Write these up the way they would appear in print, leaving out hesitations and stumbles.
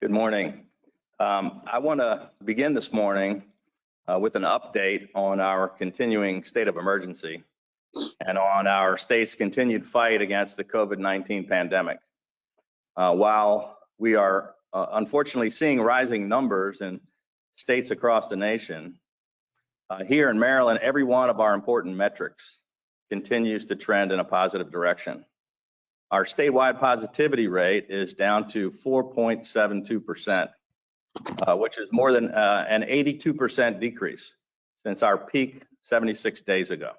Good morning. I want to begin this morning with an update on our continuing state of emergency and on our state's continued fight against the COVID-19 pandemic. While we are unfortunately seeing rising numbers in states across the nation, here in Maryland, every one of our important metrics continues to trend in a positive direction. Our statewide positivity rate is down to 4.72%, which is more than an 82% decrease since our peak 76 days ago.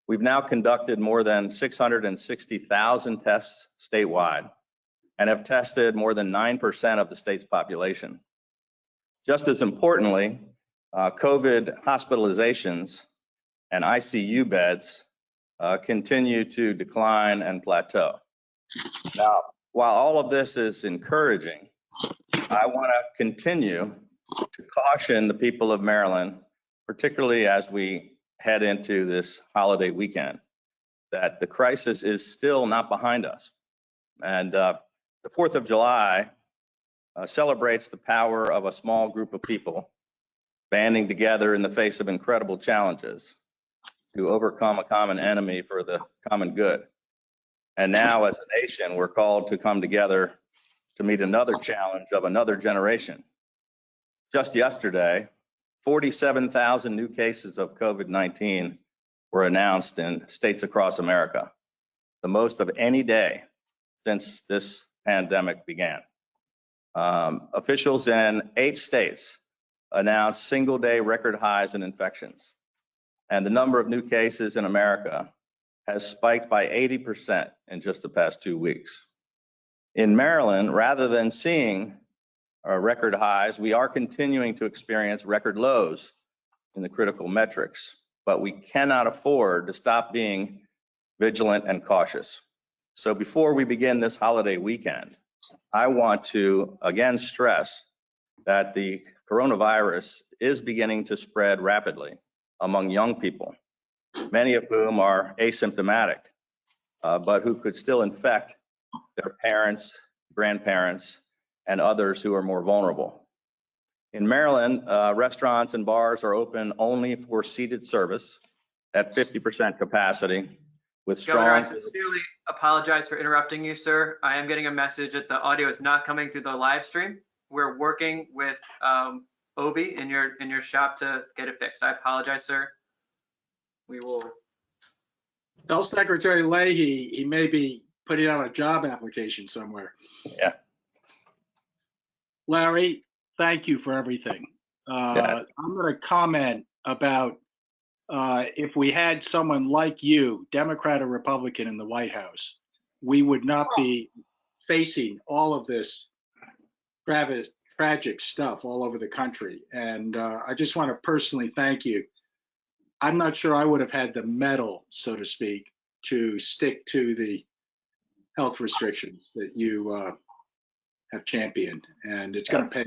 We've now conducted more than 660,000 tests statewide and have tested more than 9% of the state's population. Just as importantly, COVID hospitalizations and ICU beds continue to decline and plateau. Now, while all of this is encouraging, I want to continue to caution the people of Maryland, particularly as we head into this holiday weekend, that the crisis is still not behind us. And the 4th of July celebrates the power of a small group of people banding together in the face of incredible challenges to overcome a common enemy for the common good. And now, as a nation, we're called to come together to meet another challenge of another generation. Just yesterday, 47,000 new cases of COVID-19 were announced in states across America, the most of any day since this pandemic began. Officials in 8 states announced single-day record highs in infections, and the number of new cases in America has spiked by 80% in just the past 2 weeks. In Maryland, rather than seeing record highs, we are continuing to experience record lows in the critical metrics, but we cannot afford to stop being vigilant and cautious. So before we begin this holiday weekend, I want to again stress that the coronavirus is beginning to spread rapidly among young people, many of whom are asymptomatic, but who could still infect their parents, grandparents, and others who are more vulnerable. In Maryland, restaurants and bars are open only for seated service at 50% capacity with strong... Governor, I sincerely apologize for interrupting you, sir. I am getting a message that the audio is not coming through the live stream. We're working with Obi in your shop to get it fixed. I apologize, sir. We will... Tell Secretary Leahy he may be putting out a job application somewhere. Yeah. Larry, thank you for everything. I'm going to comment about if we had someone like you, Democrat or Republican, in the White House, we would not be facing all of this tragic stuff all over the country. And I just want to personally thank you. I'm not sure I would have had the mettle, so to speak, to stick to the health restrictions that you have championed, and it's going to pay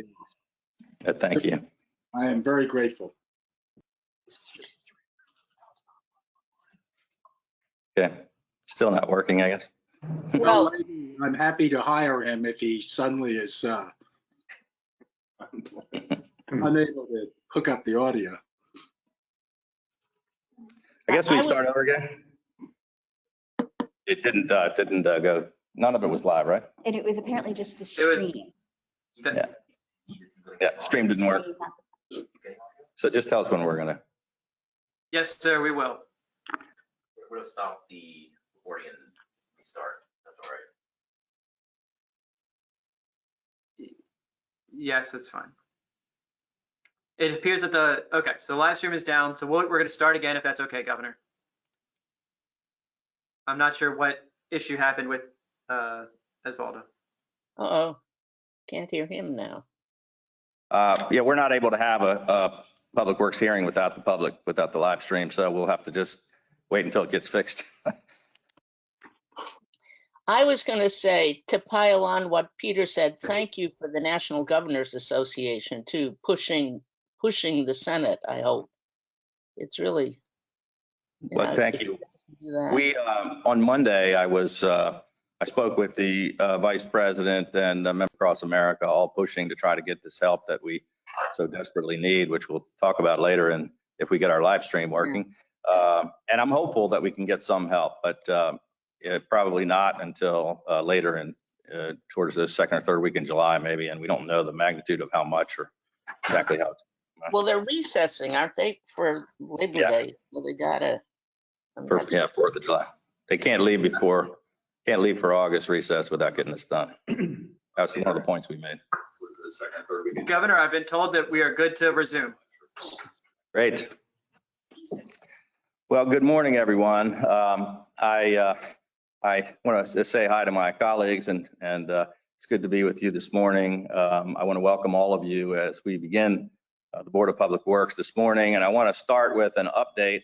off. Thank you. I am very grateful. Okay, still not working, I guess. Well, I'm happy to hire him if he suddenly is unable to hook up the audio. I guess we start over again. It didn't go. None of it was live, right? And it was apparently just the stream. Yeah, stream didn't work. So just tell us when we're gonna. Yes, sir, we will. We're gonna stop the recording and restart. That's all right. Yes, that's fine. It appears that okay, so the live stream is down. So we're gonna start again if that's okay, Governor. I'm not sure what issue happened with Osvaldo. Uh-oh, can't hear him now. Yeah, we're not able to have a Public Works hearing without the live stream, so we'll have to just wait until it gets fixed. I was going to say, to pile on what Peter said, thank you for the National Governors Association too, pushing the Senate. I hope it's really. Well, thank you. We on Monday, I was I spoke with the vice president and Members Across America, all pushing to try to get this help that we so desperately need, which we'll talk about later and if we get our live stream working. And I'm hopeful that we can get some help, but probably not until later in towards the second or third week in July, maybe. And we don't know the magnitude of how much or exactly how. Well, they're recessing, aren't they, for Labor Yeah. Day? So they gotta. For 4th of July. They can't leave for August recess without getting this done. That's one of the points we made. Governor, I've been told that we are good to resume. Great. Well, good morning, everyone. I want to say hi to my colleagues and it's good to be with you this morning. I want to welcome all of you as we begin the Board of Public Works this morning. And I want to start with an update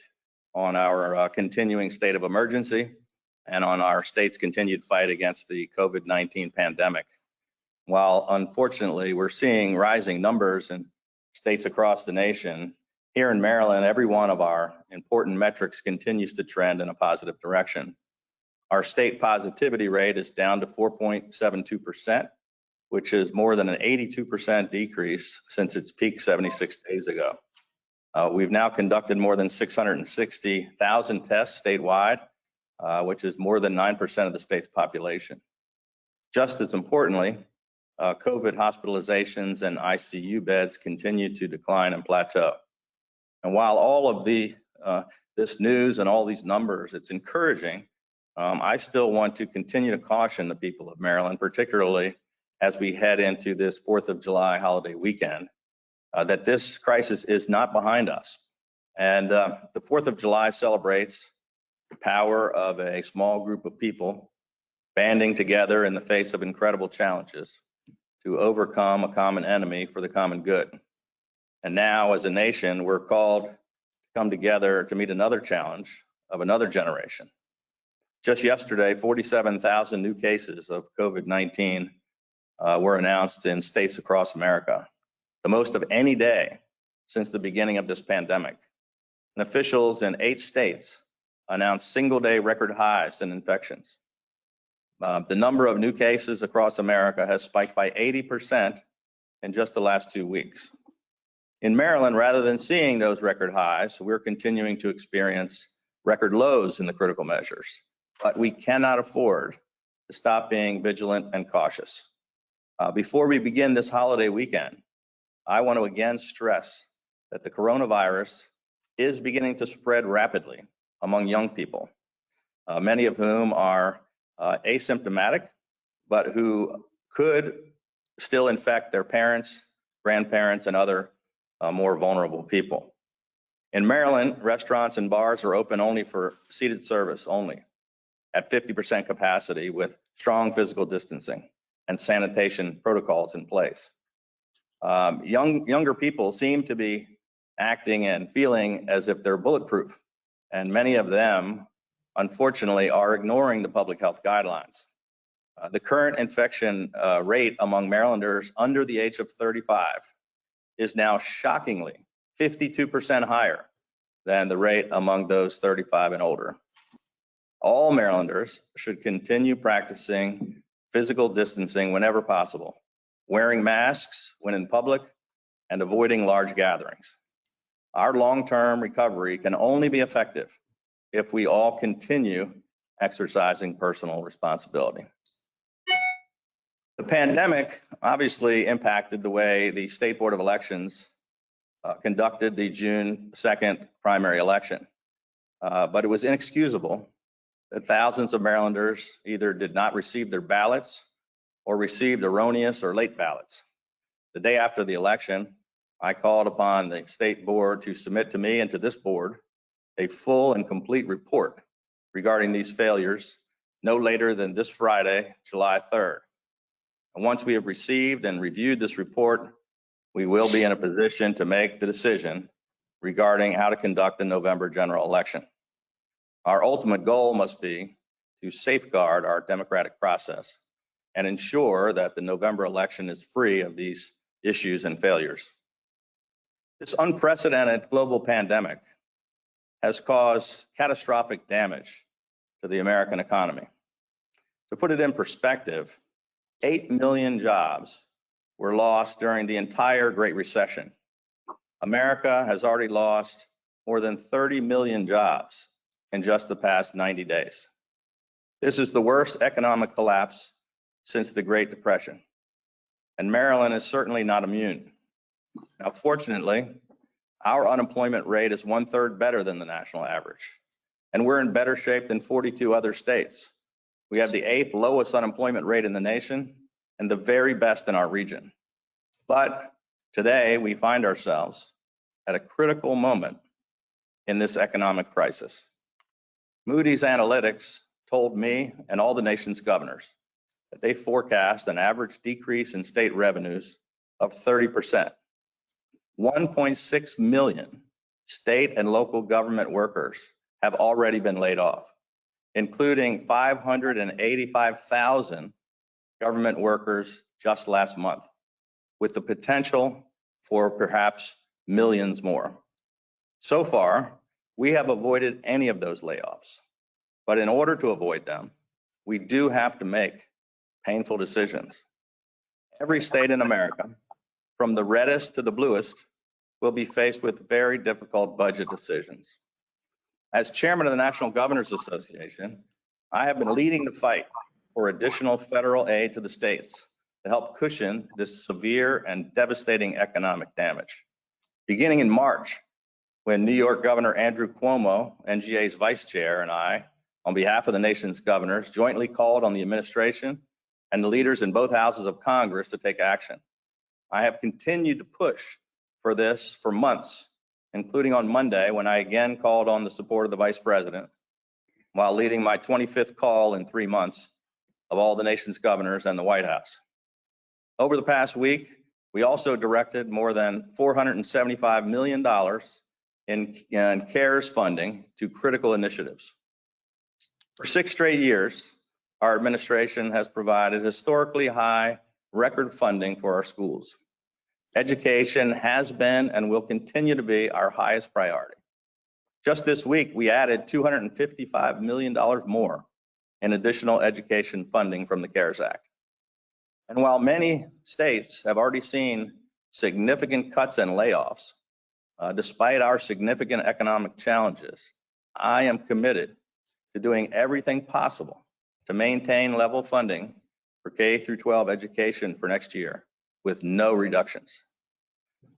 on our continuing state of emergency and on our state's continued fight against the COVID-19 pandemic. While unfortunately we're seeing rising numbers in states across the nation, here in Maryland, every one of our important metrics continues to trend in a positive direction. Our state positivity rate is down to 4.72%, which is more than an 82% decrease since its peak 76 days ago. We've now conducted more than 660,000 tests statewide, which is more than 9% of the state's population. Just as importantly, COVID hospitalizations and ICU beds continue to decline and plateau. And while all of this news and all these numbers, it's encouraging, I still want to continue to caution the people of Maryland, particularly as we head into this 4th of July holiday weekend, that this crisis is not behind us. And the 4th of July celebrates the power of a small group of people banding together in the face of incredible challenges to overcome a common enemy for the common good. And now, as a nation, we're called to come together to meet another challenge of another generation. Just yesterday, 47,000 new cases of COVID-19 were announced in states across America, the most of any day since the beginning of this pandemic. And officials in 8 states announced single-day record highs in infections. The number of new cases across America has spiked by 80% in just the last 2 weeks. In Maryland, rather than seeing those record highs, we're continuing to experience record lows in the critical measures. But we cannot afford to stop being vigilant and cautious. Before we begin this holiday weekend, I want to again stress that the coronavirus is beginning to spread rapidly among young people, many of whom are asymptomatic, but who could still infect their parents, grandparents, and other more vulnerable people. In Maryland, restaurants and bars are open only for seated service only at 50% capacity with strong physical distancing and sanitation protocols in place. Younger people seem to be acting and feeling as if they're bulletproof, and many of them, unfortunately, are ignoring the public health guidelines. The current infection rate among Marylanders under the age of 35 is now shockingly 52% higher than the rate among those 35 and older. All Marylanders should continue practicing physical distancing whenever possible, wearing masks when in public, and avoiding large gatherings. Our long-term recovery can only be effective if we all continue exercising personal responsibility. The pandemic obviously impacted the way the State Board of Elections conducted the June 2nd primary election, but it was inexcusable that thousands of Marylanders either did not receive their ballots or received erroneous or late ballots. The day after the election, I called upon the State Board to submit to me and to this board a full and complete report regarding these failures no later than this Friday, July 3rd. And once we have received and reviewed this report, we will be in a position to make the decision regarding how to conduct the November general election. Our ultimate goal must be to safeguard our democratic process and ensure that the November election is free of these issues and failures. This unprecedented global pandemic has caused catastrophic damage to the American economy. To put it in perspective, 8 million jobs were lost during the entire Great Recession. America has already lost more than 30 million jobs in just the past 90 days. This is the worst economic collapse since the Great Depression, and Maryland is certainly not immune. Now, fortunately, our unemployment rate is 1/3 better than the national average, and we're in better shape than 42 other states. We have the 8th lowest unemployment rate in the nation and the very best in our region. But today we find ourselves at a critical moment in this economic crisis. Moody's Analytics told me and all the nation's governors that they forecast an average decrease in state revenues of 30%. 1.6 million state and local government workers have already been laid off, including 585,000 government workers just last month, with the potential for perhaps millions more. So far, we have avoided any of those layoffs, but in order to avoid them, we do have to make painful decisions. Every state in America, from the reddest to the bluest, will be faced with very difficult budget decisions. As chairman of the National Governors Association, I have been leading the fight for additional federal aid to the states to help cushion this severe and devastating economic damage. Beginning in March, when New York Governor Andrew Cuomo, NGA's vice chair, and I, on behalf of the nation's governors, jointly called on the administration and the leaders in both houses of Congress to take action. I have continued to push for this for months, including on Monday when I again called on the support of the vice president, while leading my 25th call in 3 months of all the nation's governors and the White House. Over the past week, we also directed more than $475 million in CARES funding to critical initiatives. For 6 straight years, our administration has provided historically high record funding for our schools. Education has been and will continue to be our highest priority. Just this week, we added $255 million more in additional education funding from the CARES Act. And while many states have already seen significant cuts and layoffs, despite our significant economic challenges, I am committed to doing everything possible to maintain level funding for K-12 education for next year with no reductions.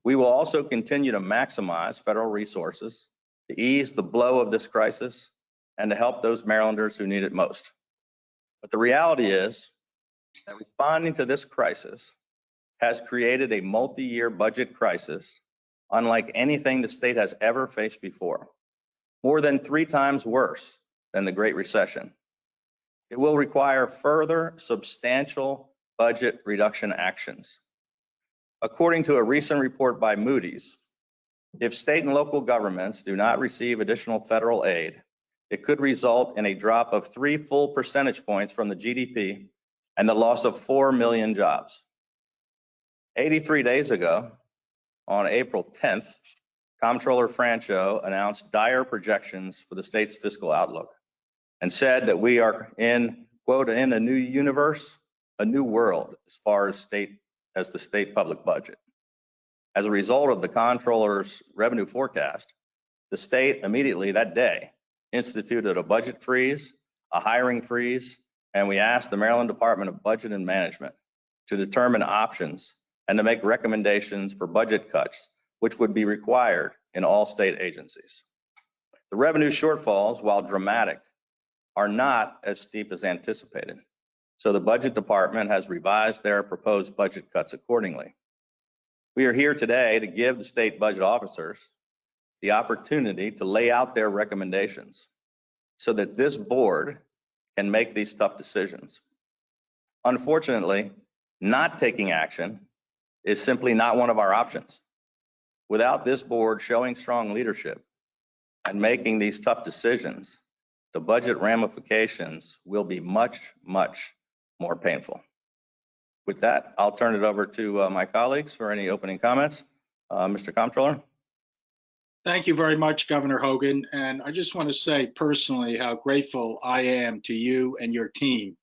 We will also continue to maximize federal resources to ease the blow of this crisis and to help those Marylanders who need it most. But the reality is that responding to this crisis has created a multi-year budget crisis unlike anything the state has ever faced before, more than 3 times worse than the Great Recession. It will require further substantial budget reduction actions. According to a recent report by Moody's, if state and local governments do not receive additional federal aid, it could result in a drop of 3 full percentage points from the GDP and the loss of 4 million jobs. 83 days ago, on April 10th, Comptroller Francho announced dire projections for the state's fiscal outlook and said that we are in, quote, in a new universe, a new world as far as the state public budget. As a result of the comptroller's revenue forecast, the state immediately that day instituted a budget freeze, a hiring freeze, and we asked the Maryland Department of Budget and Management to determine options and to make recommendations for budget cuts, which would be required in all state agencies. The revenue shortfalls, while dramatic, are not as steep as anticipated. So the Budget Department has revised their proposed budget cuts accordingly. We are here today to give the state budget officers the opportunity to lay out their recommendations so that this board can make these tough decisions. Unfortunately, not taking action is simply not one of our options. Without this board showing strong leadership and making these tough decisions, the budget ramifications will be much, much more painful. With that, I'll turn it over to my colleagues for any opening comments. Mr. Comptroller. Thank you very much, Governor Hogan. And I just want to say personally how grateful I am to you and your team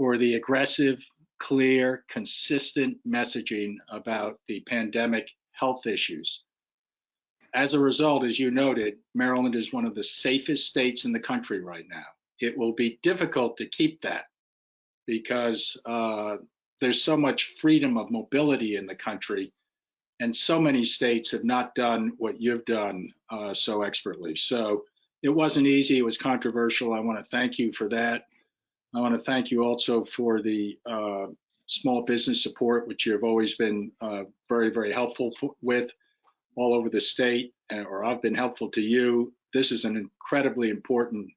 for the aggressive, clear, consistent messaging about the pandemic health issues. As a result, as you noted, Maryland is one of the safest states in the country right now. It will be difficult to keep that because there's so much freedom of mobility in the country, and so many states have not done what you've done so expertly. So it wasn't easy. It was controversial. I want to thank you for that. I want to thank you also for the small business support, which you've always been very, very helpful with all over the state, or I've been helpful to you. This is an incredibly important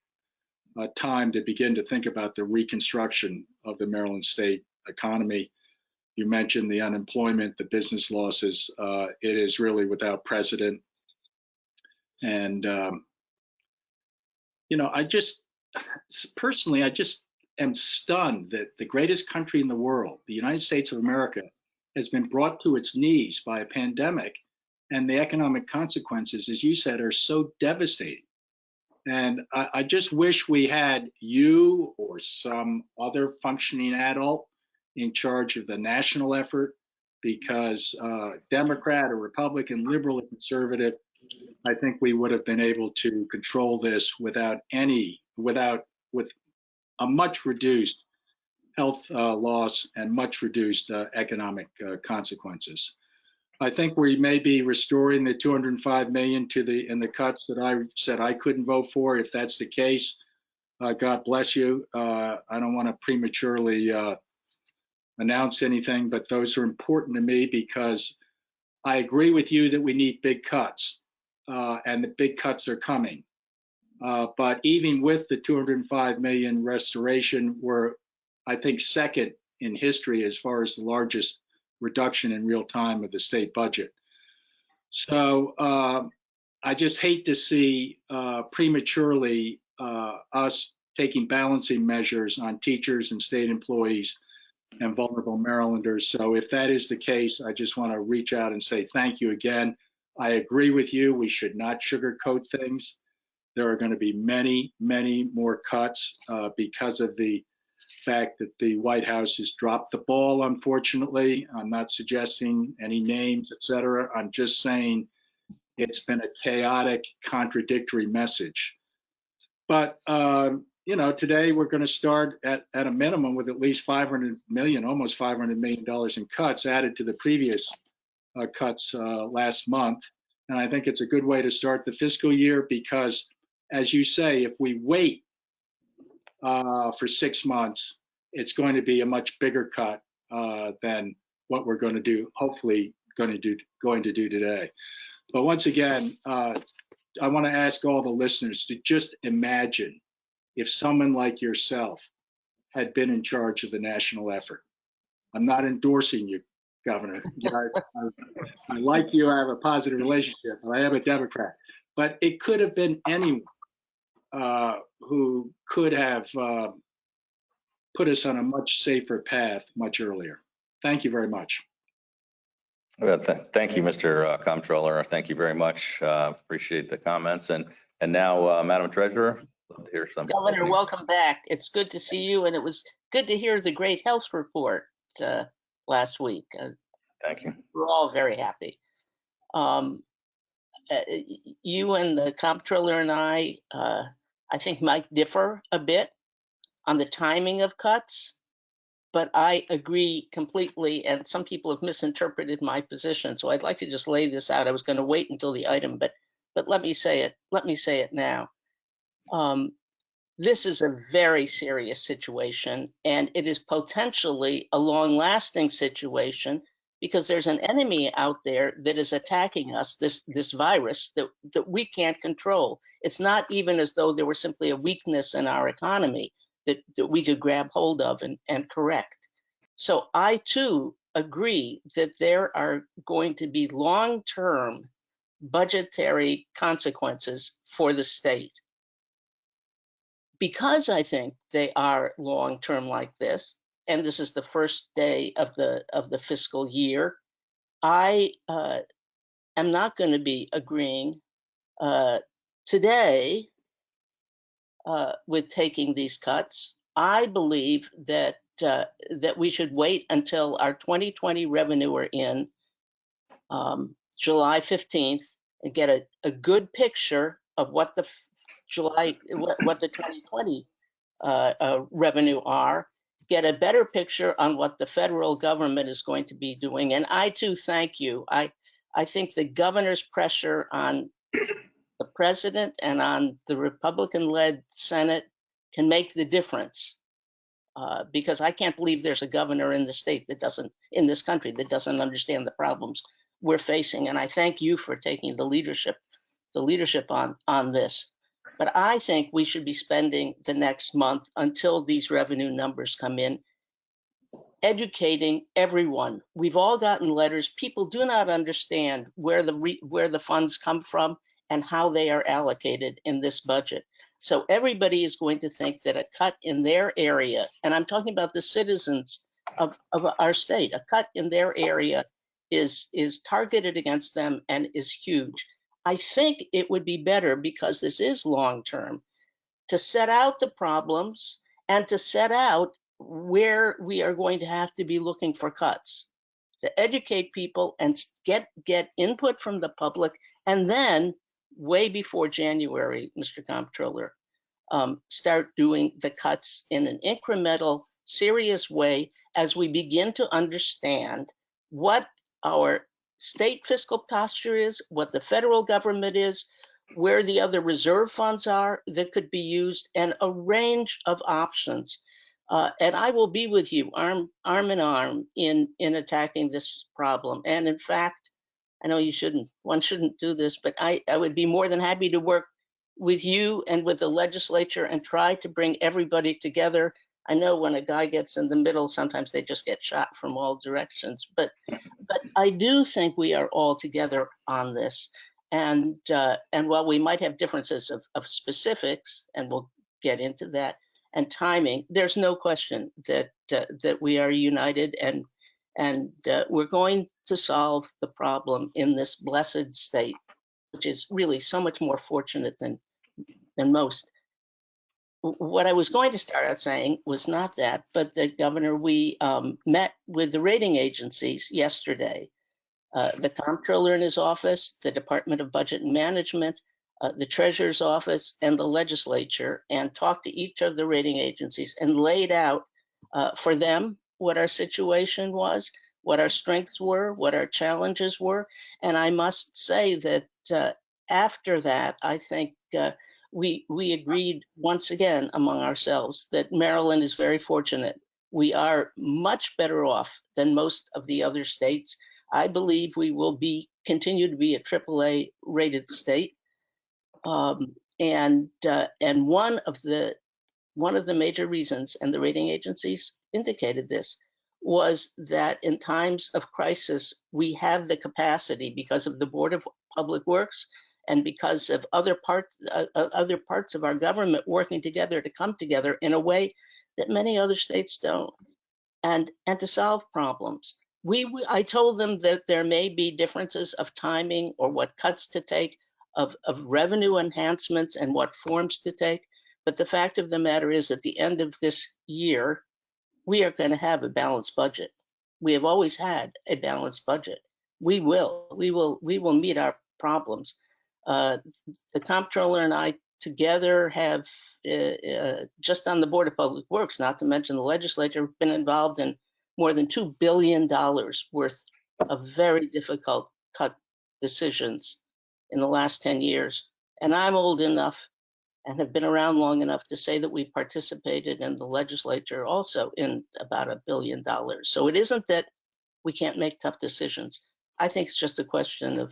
time to begin to think about the reconstruction of the Maryland state economy. You mentioned the unemployment, the business losses. It is really without precedent. And, you know, I just am stunned that the greatest country in the world, the United States of America, has been brought to its knees by a pandemic, and the economic consequences, as you said, are so devastating. And I just wish we had you or some other functioning adult in charge of the national effort, because Democrat or Republican, liberal or conservative, I think we would have been able to control this with a much reduced health loss and much reduced economic consequences. I think we may be restoring the 205 million in the cuts that I said I couldn't vote for. If that's the case, God bless you. I don't want to prematurely announce anything, but those are important to me because I agree with you that we need big cuts, and the big cuts are coming. But even with the 205 million restoration, we're, I think, second in history as far as the largest reduction in real time of the state budget. So I just hate to see prematurely us taking balancing measures on teachers and state employees and vulnerable Marylanders. So if that is the case, I just want to reach out and say thank you again. I agree with you. We should not sugarcoat things. There are going to be many, many more cuts because of the fact that the White House has dropped the ball, unfortunately. I'm not suggesting any names, et cetera. I'm just saying it's been a chaotic, contradictory message. But, you know, today we're going to start at a minimum with at least 500 million, almost $500 million in cuts added to the previous cuts last month. And I think it's a good way to start the fiscal year because, as you say, if we wait for 6 months, it's going to be a much bigger cut than what we're going to do, hopefully going to do today. But once again, I want to ask all the listeners to just imagine if someone like yourself had been in charge of the national effort. I'm not endorsing you, Governor. I like you. I have a positive relationship, but I am a Democrat. But it could have been anyone who could have put us on a much safer path much earlier. Thank you very much. Well, thank you, Mr. Comptroller. Thank you very much. Appreciate the comments. And now, Madam Treasurer, love to hear some. Governor, welcome back. It's good to see you, and it was good to hear the great health report last week. Thank you. We're all very happy. You and the comptroller and I think might differ a bit on the timing of cuts, but I agree completely, and some people have misinterpreted my position. So I'd like to just lay this out. I was going to wait until the item, but let me say it. Let me say it now. This is a very serious situation, and it is potentially a long-lasting situation because there's an enemy out there that is attacking us, this virus that we can't control. It's not even as though there were simply a weakness in our economy that we could grab hold of and correct. So I too agree that there are going to be long-term budgetary consequences for the state. Because I think they are long-term like this, and this is the first day of the fiscal year, I am not going to be agreeing today with taking these cuts. I believe that that we should wait until our 2020 revenue are in July 15th and get a good picture of what the what the 2020 revenue are, get a better picture on what the federal government is going to be doing. And I too thank you. I think the governor's pressure on the president and on the Republican-led Senate can make the difference. Because I can't believe there's a governor in the state that doesn't, in this country, that doesn't understand the problems we're facing. And I thank you for taking the leadership on this. But I think we should be spending the next month until these revenue numbers come in, educating everyone. We've all gotten letters. People do not understand where the funds come from and how they are allocated in this budget. So everybody is going to think that a cut in their area, and I'm talking about the citizens of our state, a cut in their area is targeted against them and is huge. I think it would be better, because this is long-term, to set out the problems and to set out where we are going to have to be looking for cuts, to educate people and get input from the public, and then way before January, Mr. Comptroller, start doing the cuts in an incremental, serious way as we begin to understand what our state fiscal posture is, what the federal government is, where the other reserve funds are that could be used, and a range of options. And I will be with you arm in arm in attacking this problem. And in fact, I know one shouldn't do this, but I would be more than happy to work with you and with the legislature and try to bring everybody together. I know when a guy gets in the middle, sometimes they just get shot from all directions. But I do think we are all together on this. And while we might have differences of specifics, and we'll get into that, and timing, there's no question that we are united, and we're going to solve the problem in this blessed state, which is really so much more fortunate than most. What I was going to start out saying was not that, but that, Governor, we met with the rating agencies yesterday, the comptroller in his office, the Department of Budget and Management, the treasurer's office, and the legislature, and talked to each of the rating agencies and laid out for them what our situation was, what our strengths were, what our challenges were. And I must say that after that, I think we agreed once again among ourselves that Maryland is very fortunate. We are much better off than most of the other states. I believe we will continue to be a AAA rated state. And one of the major reasons, and the rating agencies indicated this, was that in times of crisis, we have the capacity, because of the Board of Public Works and because of other parts of our government working together, to come together in a way that many other states don't, and to solve problems. I told them that there may be differences of timing or what cuts to take, of revenue enhancements and what forms to take. But the fact of the matter is, at the end of this year, we are going to have a balanced budget. We have always had a balanced budget. We will meet our problems. The comptroller and I together have, just on the Board of Public Works, not to mention the legislature, been involved in more than $2 billion worth of very difficult cut decisions in the last 10 years. And I'm old enough and have been around long enough to say that we participated in the legislature also in about $1 billion. So it isn't that we can't make tough decisions. I think it's just a question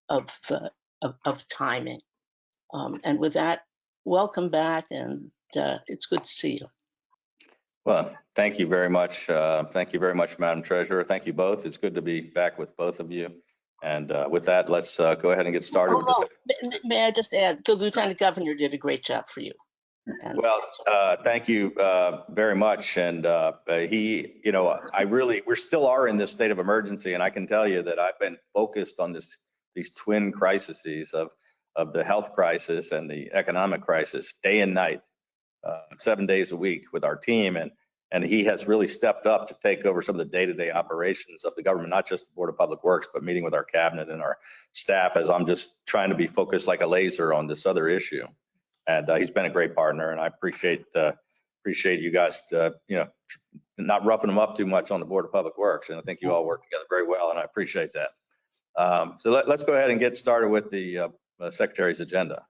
of timing. And with that, welcome back, and it's good to see you. Well, thank you very much. Thank you very much, Madam Treasurer. Thank you both. It's good to be back with both of you. And with that, let's go ahead and get started. May I just add, the Lieutenant Governor did a great job for you. And well, thank you very much. And we still are in this state of emergency. And I can tell you that I've been focused on these twin crises of the health crisis and the economic crisis, day and night, 7 days a week with our team. And he has really stepped up to take over some of the day-to-day operations of the government, not just the Board of Public Works, but meeting with our cabinet and our staff as I'm just trying to be focused like a laser on this other issue. And he's been a great partner, and I appreciate you guys, not roughing him up too much on the Board of Public Works. And I think you all work together very well, and I appreciate that. So let's go ahead and get started with the Secretary's agenda.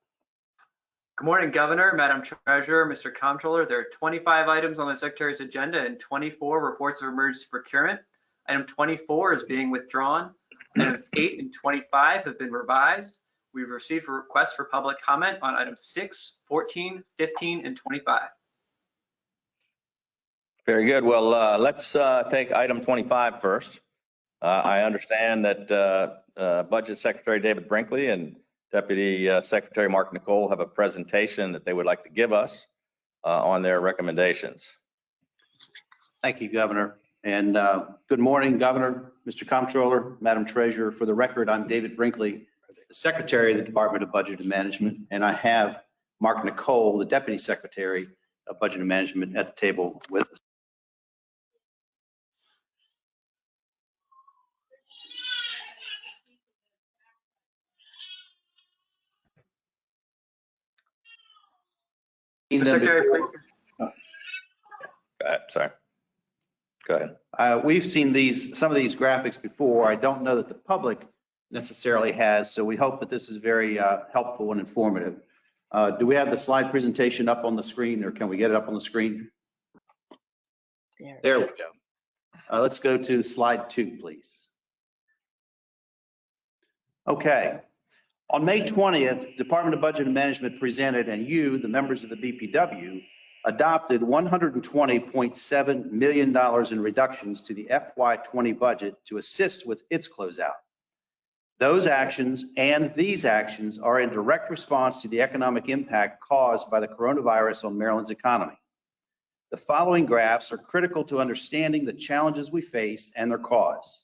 Good morning, Governor, Madam Treasurer, Mr. Comptroller. There are 25 items on the Secretary's agenda and 24 reports of emergency procurement. Item 24 is being withdrawn. Items 8 and 25 have been revised. We've received a request for public comment on items 6, 14, 15, and 25. Very good. Well, let's take item 25 first. I understand that Budget Secretary David Brinkley and Deputy Secretary Mark Nicole have a presentation that they would like to give us on their recommendations. Thank you, Governor. And good morning, Governor, Mr. Comptroller, Madam Treasurer. For the record, I'm David Brinkley, the Secretary of the Department of Budget and Management, and I have Mark Nicole, the Deputy Secretary of Budget and Management, at the table with us. Secretary, please. Go ahead. Sorry. Go ahead. We've seen some of these graphics before. I don't know that the public necessarily has, so we hope that this is very helpful and informative. Do we have the slide presentation up on the screen, or can we get it up on the screen? There we go. Let's go to slide 2, please. Okay. On May 20th, Department of Budget and Management presented, and you, the members of the BPW, adopted $120.7 million in reductions to the FY20 budget to assist with its closeout. Those actions and these actions are in direct response to the economic impact caused by the coronavirus on Maryland's economy. The following graphs are critical to understanding the challenges we face and their cause.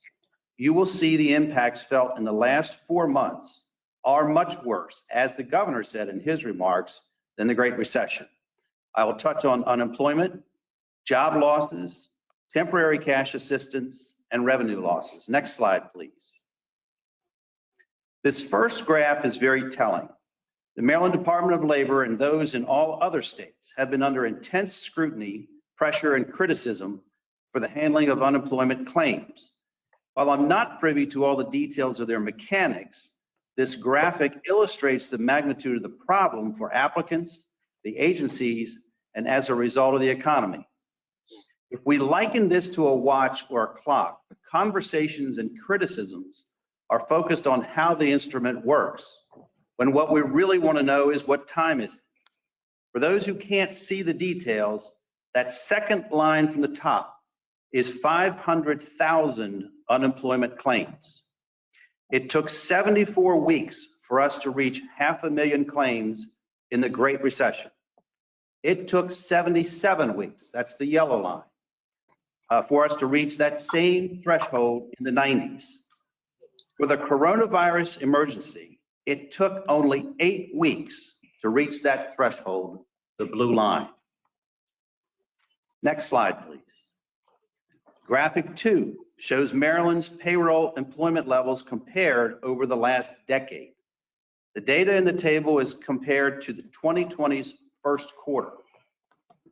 You will see the impacts felt in the last 4 months are much worse, as the governor said in his remarks, than the Great Recession. I will touch on unemployment, job losses, temporary cash assistance, and revenue losses. Next slide, please. This first graph is very telling. The Maryland Department of Labor and those in all other states have been under intense scrutiny, pressure, and criticism for the handling of unemployment claims. While I'm not privy to all the details of their mechanics, this graphic illustrates the magnitude of the problem for applicants, the agencies, and as a result of the economy. If we liken this to a watch or a clock, the conversations and criticisms are focused on how the instrument works, when what we really want to know is what time is it. For those who can't see the details, that second line from the top is 500,000 unemployment claims. It took 74 weeks for us to reach 500,000 claims in the Great Recession. It took 77 weeks, that's the yellow line, for us to reach that same threshold in the 90s. For the coronavirus emergency, it took only 8 weeks to reach that threshold, the blue line. Next slide, please. Graphic 2 shows Maryland's payroll employment levels compared over the last decade. The data in the table is compared to the 2020's first quarter.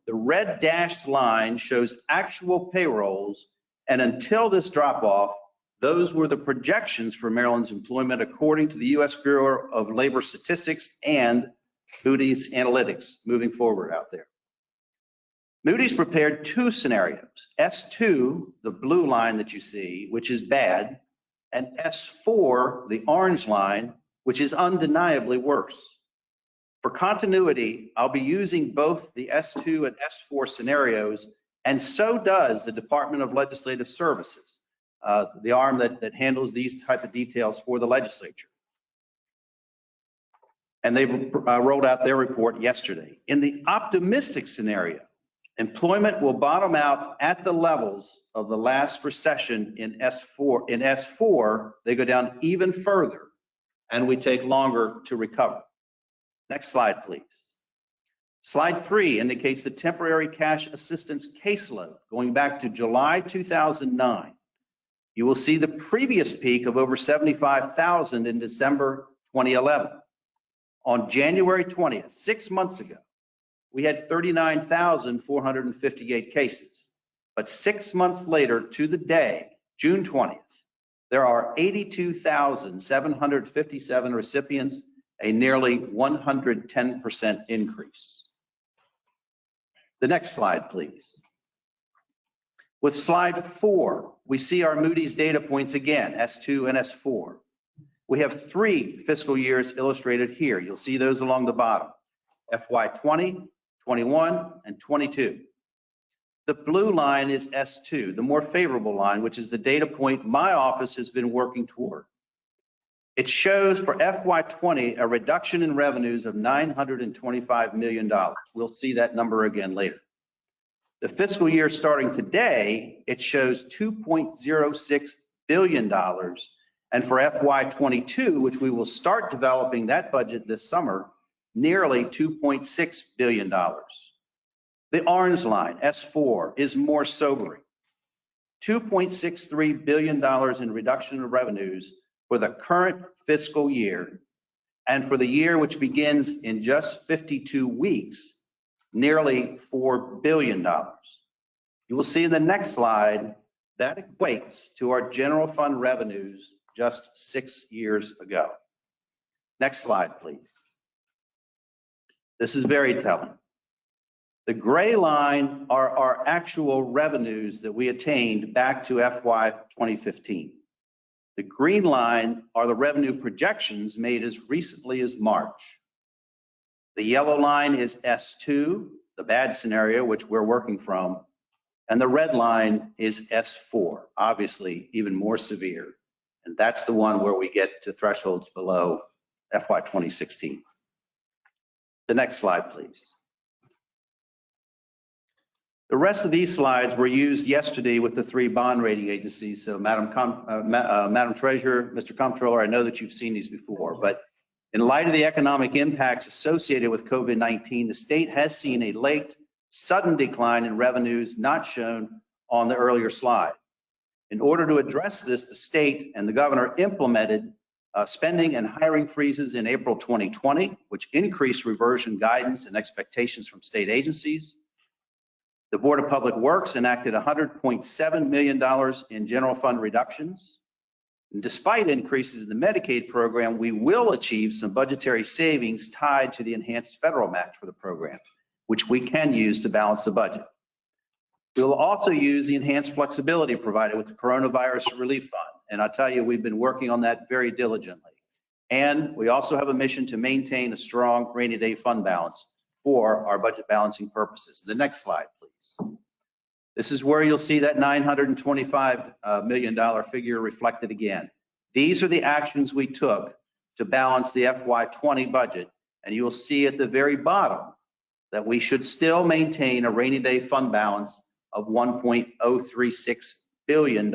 The red dashed line shows actual payrolls, and until this drop off, those were the projections for Maryland's employment according to the U.S. Bureau of Labor Statistics and Moody's Analytics moving forward out there. Moody's prepared 2 scenarios, S2, the blue line that you see, which is bad, and S4, the orange line, which is undeniably worse. For continuity, I'll be using both the S2 and S4 scenarios, and so does the Department of Legislative Services, the arm that handles these type of details for the legislature. And they rolled out their report yesterday. In the optimistic scenario, employment will bottom out at the levels of the last recession in S4. In S4, they go down even further, and we take longer to recover. Next slide, please. Slide 3 indicates the temporary cash assistance caseload going back to July 2009. You will see the previous peak of over 75,000 in December 2011. On January 20th, 6 months ago, we had 39,458 cases. But 6 months later to the day, June 20th, there are 82,757 recipients, a nearly 110% increase. The next slide, please. With slide 4, we see our Moody's data points again, S2 and S4. We have 3 fiscal years illustrated here. You'll see those along the bottom, FY20, 21, and 22. The blue line is S2, the more favorable line, which is the data point my office has been working toward. It shows for FY20 a reduction in revenues of $925 million. We'll see that number again later. The fiscal year starting today, it shows $2.06 billion. And for FY22, which we will start developing that budget this summer, nearly $2.6 billion. The orange line, S4, is more sobering. $2.63 billion in reduction in revenues for the current fiscal year, and for the year which begins in just 52 weeks, nearly $4 billion. You will see in the next slide that equates to our general fund revenues just 6 years ago. Next slide, please. This is very telling. The gray line are our actual revenues that we attained back to FY 2015. The green line are the revenue projections made as recently as March. The yellow line is S2, the bad scenario, which we're working from, and the red line is S4, obviously even more severe. And that's the one where we get to thresholds below FY 2016. The next slide, please. The rest of these slides were used yesterday with the 3 bond rating agencies. So Madam Treasurer, Mr. Comptroller, I know that you've seen these before, but in light of the economic impacts associated with COVID-19, the state has seen a late, sudden decline in revenues not shown on the earlier slide. In order to address this, the state and the governor implemented spending and hiring freezes in April 2020, which increased reversion guidance and expectations from state agencies. The Board of Public Works enacted $100.7 million in general fund reductions. And despite increases in the Medicaid program, we will achieve some budgetary savings tied to the enhanced federal match for the program, which we can use to balance the budget. We will also use the enhanced flexibility provided with the Coronavirus Relief Fund. And I'll tell you, we've been working on that very diligently. And we also have a mission to maintain a strong rainy day fund balance for our budget balancing purposes. The next slide, please. This is where you'll see that $925 million figure reflected again. These are the actions we took to balance the FY20 budget. And you will see at the very bottom that we should still maintain a rainy day fund balance of $1.036 billion.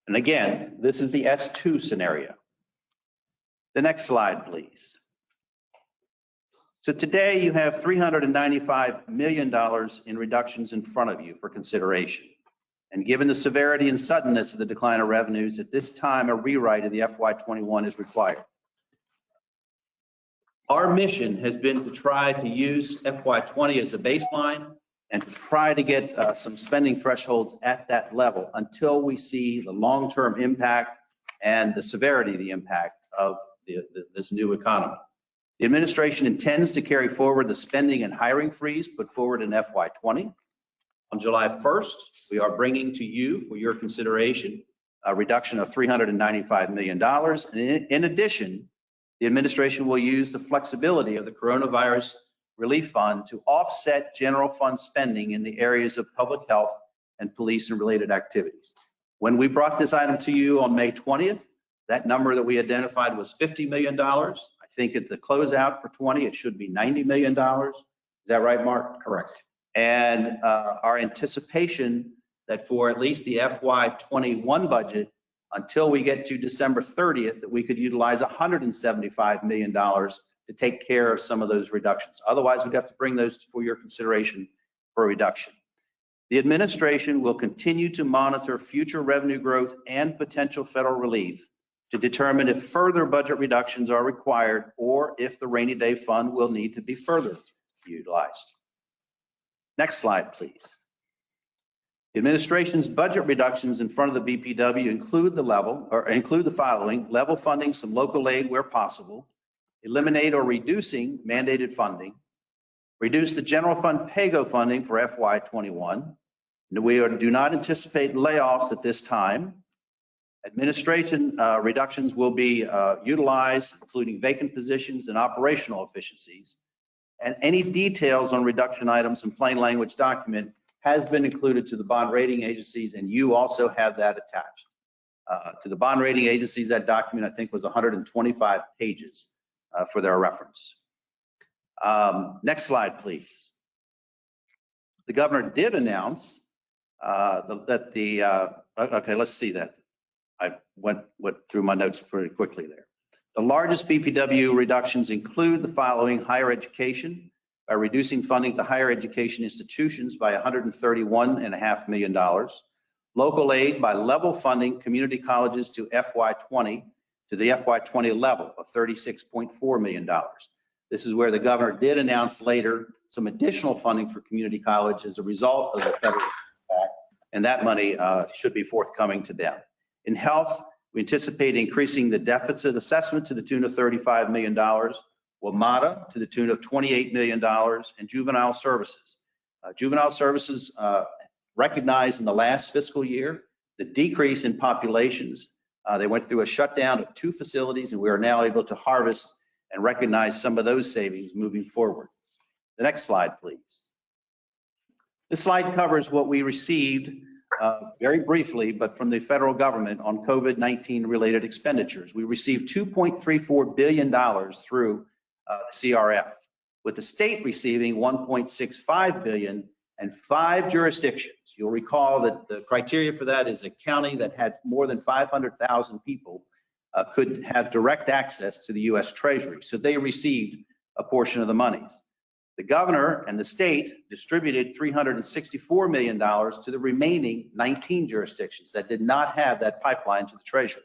And again, this is the S2 scenario. The next slide, please. So today you have $395 million in reductions in front of you for consideration. And given the severity and suddenness of the decline of revenues, at this time, a rewrite of the FY21 is required. Our mission has been to try to use FY20 as a baseline and to try to get some spending thresholds at that level until we see the long-term impact and the severity of the impact of this new economy. The administration intends to carry forward the spending and hiring freeze put forward in FY20. On July 1st, we are bringing to you for your consideration a reduction of $395 million. And in addition, the administration will use the flexibility of the Coronavirus Relief Fund to offset general fund spending in the areas of public health and police and related activities. When we brought this item to you on May 20th, that number that we identified was $50 million. I think at the closeout for 20, it should be $90 million. Is that right, Mark? Correct. And our anticipation that for at least the FY21 budget, until we get to December 30th, that we could utilize $175 million to take care of some of those reductions. Otherwise, we'd have to bring those for your consideration for a reduction. The administration will continue to monitor future revenue growth and potential federal relief to determine if further budget reductions are required or if the rainy day fund will need to be further utilized. Next slide, please. The administration's budget reductions in front of the BPW include the following: level funding some local aid where possible, eliminate or reducing mandated funding, reduce the general fund PAYGO funding for FY21. We do not anticipate layoffs at this time. Administration reductions will be utilized, including vacant positions and operational efficiencies. And any details on reduction items in plain language document has been included to the bond rating agencies, and you also have that attached. To the bond rating agencies, that document, I think, was 125 pages for their reference. Next slide, please. The governor did announce okay, let's see that. I went through my notes pretty quickly there. The largest BPW reductions include the following: higher education, by reducing funding to higher education institutions by $131.5 million. Local aid by level funding community colleges to FY20 to the FY20 level of $36.4 million. This is where the governor did announce later some additional funding for community college as a result of the federal impact, and that money should be forthcoming to them. In health, we anticipate increasing the deficit assessment to the tune of $35 million, WMATA to the tune of $28 million, and juvenile services. Juvenile services recognized in the last fiscal year the decrease in populations. They went through a shutdown of 2 facilities, and we are now able to harvest and recognize some of those savings moving forward. The next slide, please. This slide covers what we received very briefly, but from the federal government on COVID-19 related expenditures. We received $2.34 billion through CRF, with the state receiving $1.65 billion and 5 jurisdictions. You'll recall that the criteria for that is a county that had more than 500,000 people could have direct access to the U.S. Treasury. So they received a portion of the monies. The governor and the state distributed $364 million to the remaining 19 jurisdictions that did not have that pipeline to the Treasury.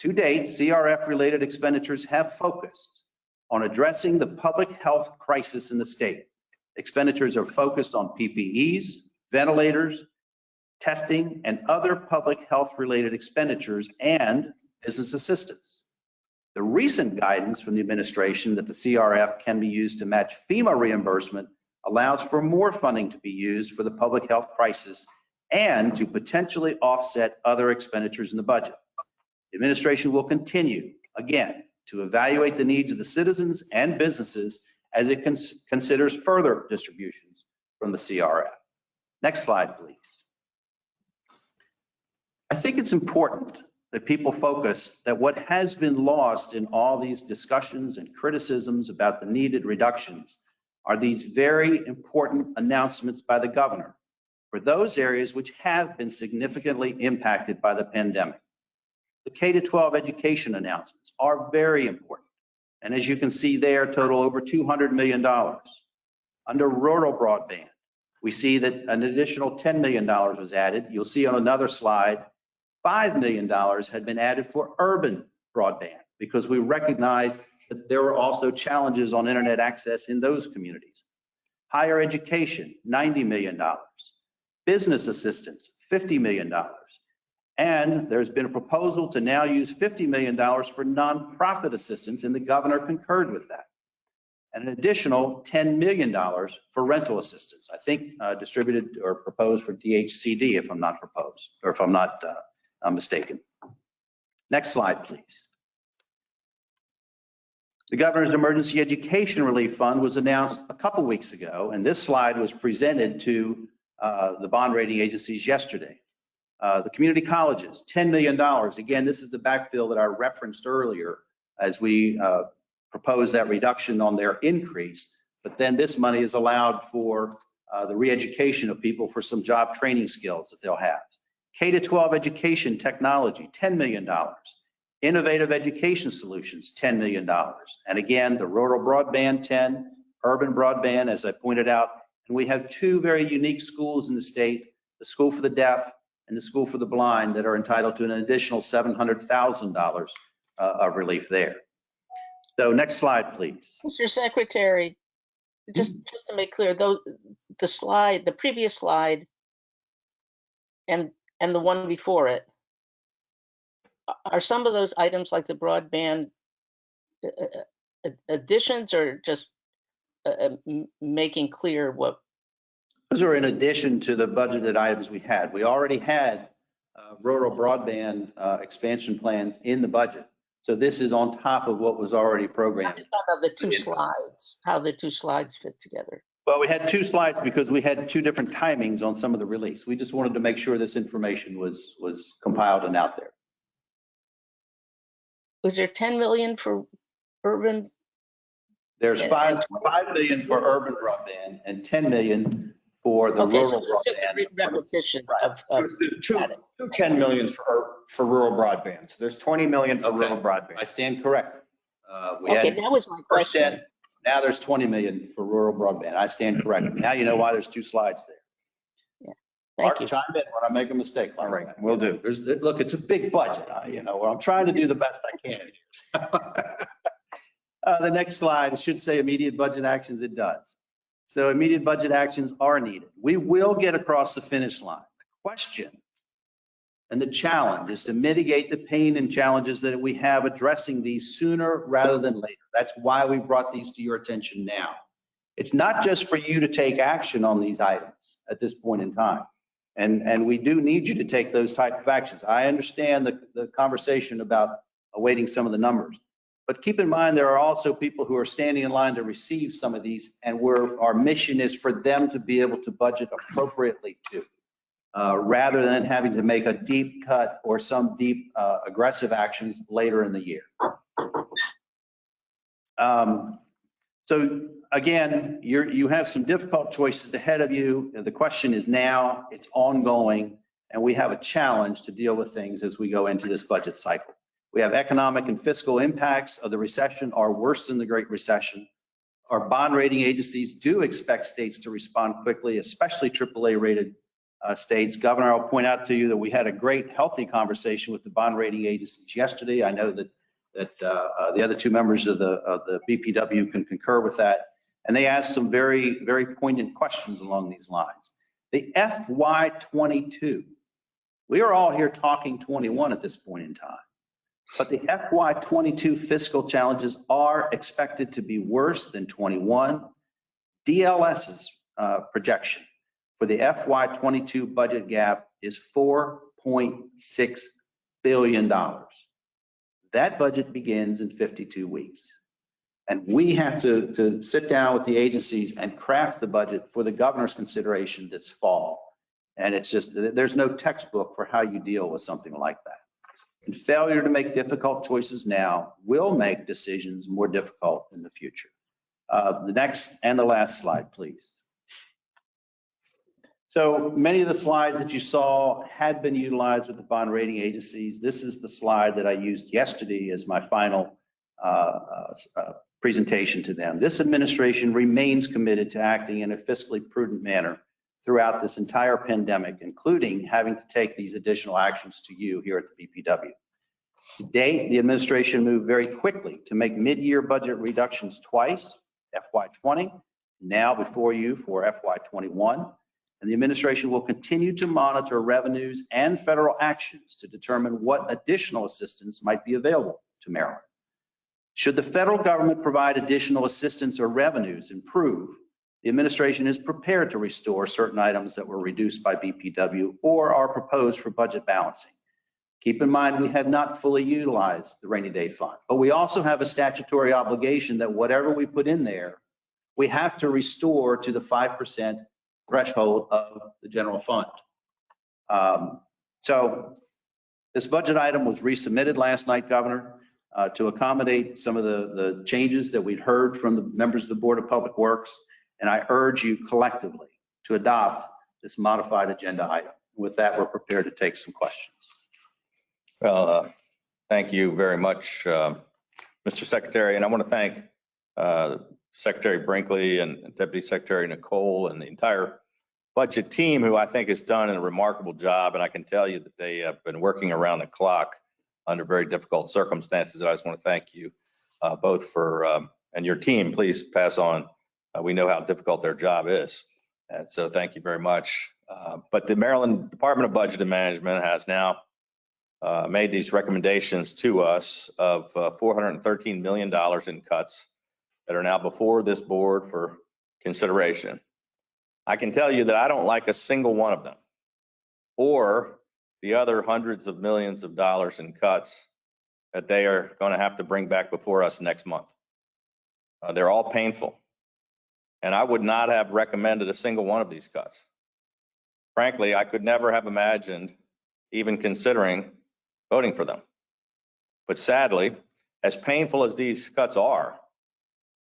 To date, CRF-related expenditures have focused on addressing the public health crisis in the state. Expenditures are focused on PPEs, ventilators, testing, and other public health-related expenditures and business assistance. The recent guidance from the administration that the CRF can be used to match FEMA reimbursement allows for more funding to be used for the public health crisis and to potentially offset other expenditures in the budget. The administration will continue, again, to evaluate the needs of the citizens and businesses as it considers further distributions from the CRF. Next slide, please. I think it's important that people focus that what has been lost in all these discussions and criticisms about the needed reductions are these very important announcements by the governor for those areas which have been significantly impacted by the pandemic. The K-12 education announcements are very important. And as you can see there, total over $200 million. Under rural broadband, we see that an additional $10 million was added. You'll see on another slide, $5 million had been added for urban broadband because we recognize that there were also challenges on internet access in those communities. Higher education, $90 million. Business assistance, $50 million. And there's been a proposal to now use $50 million for nonprofit assistance, and the governor concurred with that. And an additional $10 million for rental assistance, I think distributed or proposed for DHCD, if I'm not mistaken. Next slide, please. The governor's emergency education relief fund was announced a couple weeks ago, and this slide was presented to the bond rating agencies yesterday. The community colleges, $10 million. Again, this is the backfill that I referenced earlier as we proposed that reduction on their increase, but then this money is allowed for the re-education of people for some job training skills that they'll have. K-12 education technology, $10 million. Innovative Education Solutions, $10 million. And again, the rural broadband, 10, urban broadband, as I pointed out. And we have two very unique schools in the state, the School for the Deaf and the School for the Blind, that are entitled to an additional $700,000 of relief there. So next slide, please. Mr. Secretary, just to make clear, though, the previous slide and the one before it, are some of those items like the broadband additions, or just making clear what? Those are in addition to the budgeted items we had. We already had rural broadband expansion plans in the budget. So this is on top of what was already programmed. How the two slides, how the two slides fit together. Well, we had two slides because we had two different timings on some of the release. We just wanted to make sure this information was compiled and out there. Was there 10 million for urban? There's And- 5 million for urban broadband and 10 million for the Okay, so rural it's just a broadband. repetition of. There's two got it. 10 million for rural broadband. So there's 20 million for Okay. rural I broadband. stand correct. We Okay, had that was my first 10, question. now there's 20 million for rural broadband. I stand correct. Now you know why there's two slides there. Thank Mark, you. chime in when I make a mistake. All right, will do. Look, it's a big budget. I'm trying to do the best I can here. The next slide, it should say immediate budget actions. It does. So immediate budget actions are needed. We will get across the finish line. The question and the challenge is to mitigate the pain and challenges that we have addressing these sooner rather than later. That's why we brought these to your attention now. It's not just for you to take action on these items at this point in time. And we do need you to take those type of actions. I understand the conversation about awaiting some of the numbers. But keep in mind, there are also people who are standing in line to receive some of these, and our mission is for them to be able to budget appropriately too, rather than having to make a deep cut or some deep aggressive actions later in the year. So again, you have some difficult choices ahead of you. The question is now, it's ongoing, and we have a challenge to deal with things as we go into this budget cycle. We have economic and fiscal impacts of the recession are worse than the Great Recession. Our bond rating agencies do expect states to respond quickly, especially AAA rated states. Governor, I'll point out to you that we had a great healthy conversation with the bond rating agencies yesterday. I know that the other two members of the BPW can concur with that. And they asked some very, very poignant questions along these lines. The FY22, we are all here talking 21 at this point in time. But the FY22 fiscal challenges are expected to be worse than 21. DLS's projection for the FY22 budget gap is $4.6 billion. That budget begins in 52 weeks. And we have to sit down with the agencies and craft the budget for the governor's consideration this fall. And it's just, there's no textbook for how you deal with something like that. And failure to make difficult choices now will make decisions more difficult in the future. The next and the last slide, please. So many of the slides that you saw had been utilized with the bond rating agencies. This is the slide that I used yesterday as my final presentation to them. This administration remains committed to acting in a fiscally prudent manner throughout this entire pandemic, including having to take these additional actions to you here at the BPW. To date, the administration moved very quickly to make mid-year budget reductions twice, FY20, now before you for FY21. And the administration will continue to monitor revenues and federal actions to determine what additional assistance might be available to Maryland. Should the federal government provide additional assistance or revenues improve, the administration is prepared to restore certain items that were reduced by BPW or are proposed for budget balancing. Keep in mind, we have not fully utilized the rainy day fund, but we also have a statutory obligation that whatever we put in there, we have to restore to the 5% threshold of the general fund. So this budget item was resubmitted last night, Governor, to accommodate some of the changes that we'd heard from the members of the Board of Public Works. And I urge you collectively to adopt this modified agenda item. With that, we're prepared to take some questions. Well, Thank you very much, Mr. Secretary. And I want to thank Secretary Brinkley and Deputy Secretary Nicole and the entire budget team, who I think has done a remarkable job. And I can tell you that they have been working around the clock under very difficult circumstances. I just want to thank you both for, and your team, please pass on. We know how difficult their job is. And so thank you very much. But the Maryland Department of Budget and Management has now made these recommendations to us of $413 million in cuts that are now before this board for consideration. I can tell you that I don't like a single one of them, or the other hundreds of millions of dollars in cuts that they are going to have to bring back before us next month. They're all painful. And I would not have recommended a single one of these cuts. Frankly, I could never have imagined even considering voting for them. But sadly, as painful as these cuts are,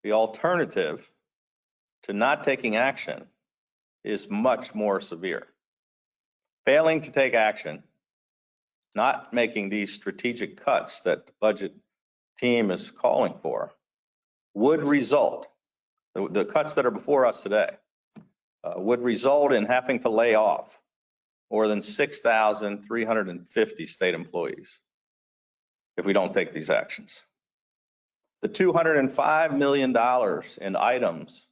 the alternative to not taking action is much more severe. Failing to take action, not making these strategic cuts that the budget team is calling for, would result, the cuts that are before us today, would result in having to lay off more than 6,350 state employees if we don't take these actions. The $205 million in items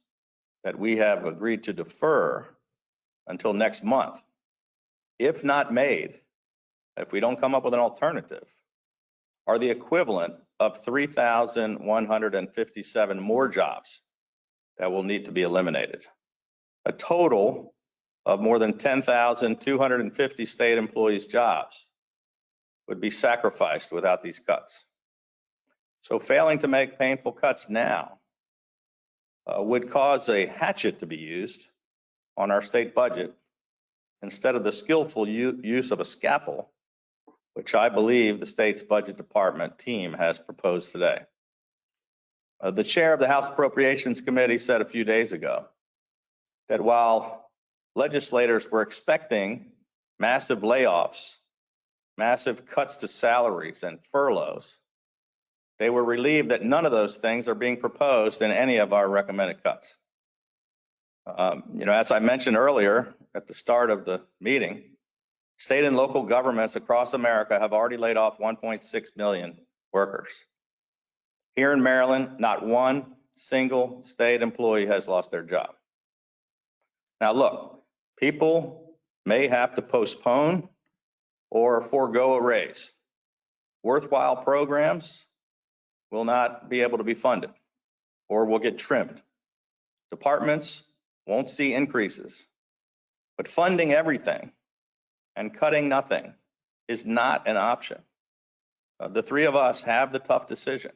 that we have agreed to defer until next month, if not made, if we don't come up with an alternative, are the equivalent of 3,157 more jobs that will need to be eliminated. A total of more than 10,250 state employees' jobs would be sacrificed without these cuts. So failing to make painful cuts now would cause a hatchet to be used on our state budget instead of the skillful use of a scalpel, which I believe the state's budget department team has proposed today. The chair of the House Appropriations Committee said a few days ago that while legislators were expecting massive layoffs, massive cuts to salaries and furloughs, they were relieved that none of those things are being proposed in any of our recommended cuts. As I mentioned earlier at the start of the meeting, state and local governments across America have already laid off 1.6 million workers. Here in Maryland, not one single state employee has lost their job. Now look, people may have to postpone or forego a raise. Worthwhile programs will not be able to be funded or will get trimmed. Departments won't see increases, but funding everything and cutting nothing is not an option. The three of us have the tough decision.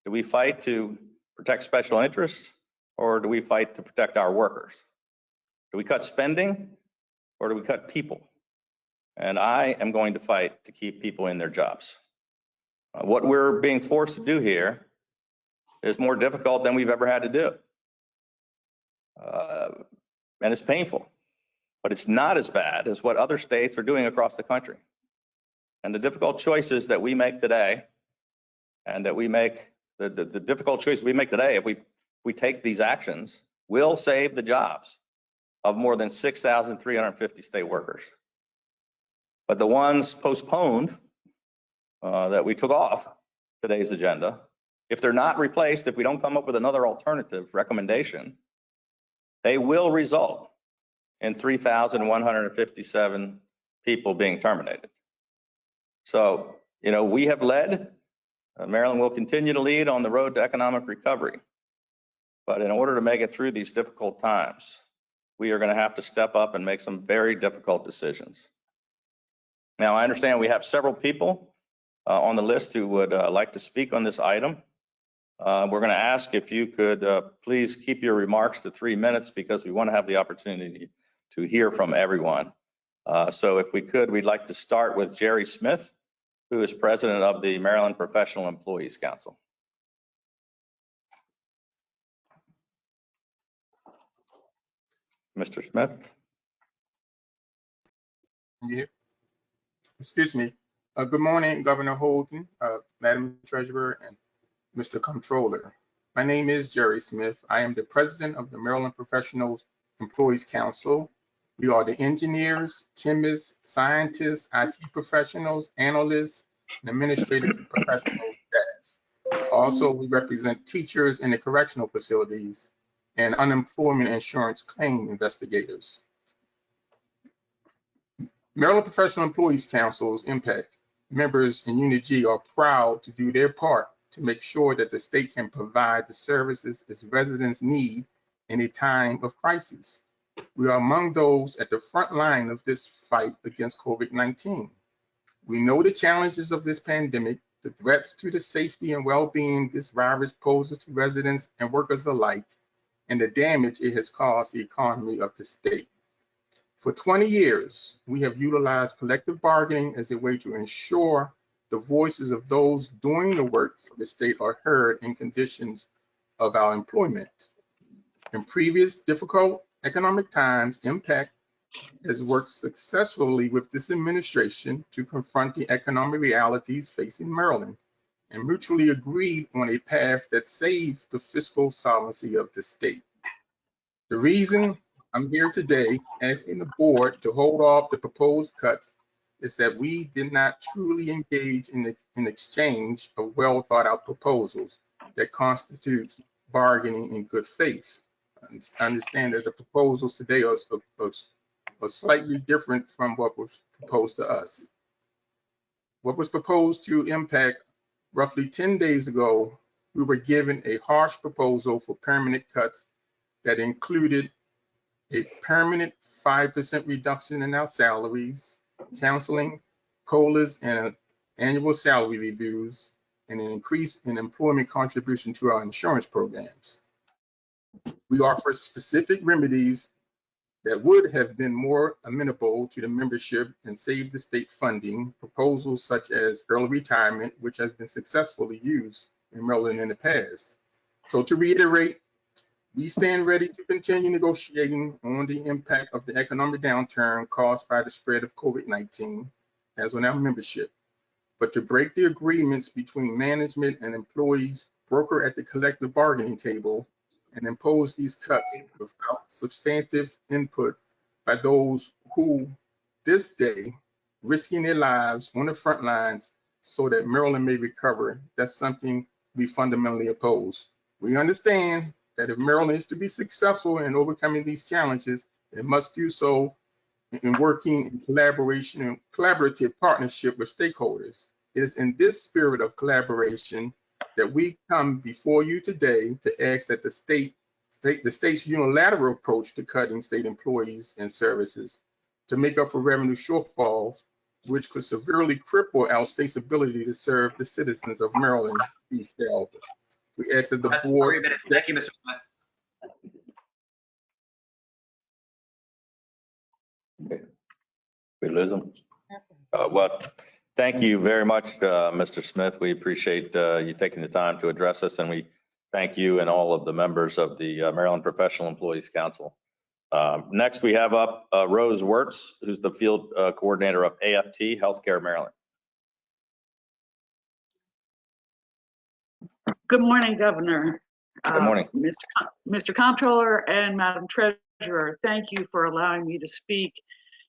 Do we fight to protect special interests, or do we fight to protect our workers? Do we cut spending, or do we cut people? And I am going to fight to keep people in their jobs. What we're being forced to do here is more difficult than we've ever had to do. And it's painful, but it's not as bad as what other states are doing across the country. And the difficult choices that we make today, and that we make, the difficult choices we make today, if we take these actions, will save the jobs of more than 6,350 state workers. But the ones postponed that we took off today's agenda, if they're not replaced, if we don't come up with another alternative recommendation, they will result in 3,157 people being terminated. So, we have led, Maryland will continue to lead on the road to economic recovery. But in order to make it through these difficult times, we are going to have to step up and make some very difficult decisions. Now, I understand we have several people on the list who would like to speak on this item. We're going to ask if you could please keep your remarks to 3 minutes, because we want to have the opportunity to hear from everyone. So if we could, we'd like to start with Jerry Smith, who is president of the Maryland Professional Employees Council. Mr. Smith. Yeah. Excuse me. Good morning, Governor Holden, Madam Treasurer, and Mr. Comptroller. My name is Jerry Smith. I am the president of the Maryland Professional Employees Council. We are the engineers, chemists, scientists, IT professionals, analysts, and administrative professional staff. Also, we represent teachers in the correctional facilities and unemployment insurance claim investigators. Maryland Professional Employees Council's impact members in Unit G are proud to do their part to make sure that the state can provide the services its residents need in a time of crisis. We are among those at the front line of this fight against COVID-19. We know the challenges of this pandemic, the threats to the safety and well-being this virus poses to residents and workers alike, and the damage it has caused the economy of the state. For 20 years, we have utilized collective bargaining as a way to ensure the voices of those doing the work for the state are heard in conditions of our employment. In previous difficult economic times, Impact has worked successfully with this administration to confront the economic realities facing Maryland and mutually agreed on a path that saved the fiscal solvency of the state. The reason I'm here today asking the board to hold off the proposed cuts is that we did not truly engage in exchange of well thought out proposals that constitute bargaining in good faith. I understand that the proposals today are slightly different from what was proposed to us. What was proposed to Impact roughly 10 days ago, we were given a harsh proposal for permanent cuts that included a permanent 5% reduction in our salaries, counseling, COLAs, and annual salary reviews, and an increase in employment contribution to our insurance programs. We offer specific remedies that would have been more amenable to the membership and save the state funding, proposals such as early retirement, which has been successfully used in Maryland in the past. So to reiterate, we stand ready to continue negotiating on the impact of the economic downturn caused by the spread of COVID-19 as on our membership. But to break the agreements between management and employees broker at the collective bargaining table and impose these cuts without substantive input by those who this day risking their lives on the front lines so that Maryland may recover, that's something we fundamentally oppose. We understand that if Maryland is to be successful in overcoming these challenges, it must do so in working in collaboration and collaborative partnership with stakeholders. It is in this spirit of collaboration that we come before you today to ask that the state's unilateral approach to cutting state employees and services to make up for revenue shortfalls, which could severely cripple our state's ability to serve the citizens of Maryland, be shelved. We ask that the That's board. 3 minutes. Thank you, Mr. Smith. Okay. We lose them? Well, thank you very much, Mr. Smith. We appreciate you taking the time to address us, and we thank you and all of the members of the Maryland Professional Employees Council. Next, we have up Rose Wirtz, who's the field coordinator of AFT Healthcare Maryland. Good morning, Governor. Good morning. Mr. Comptroller and Madam Treasurer, thank you for allowing me to speak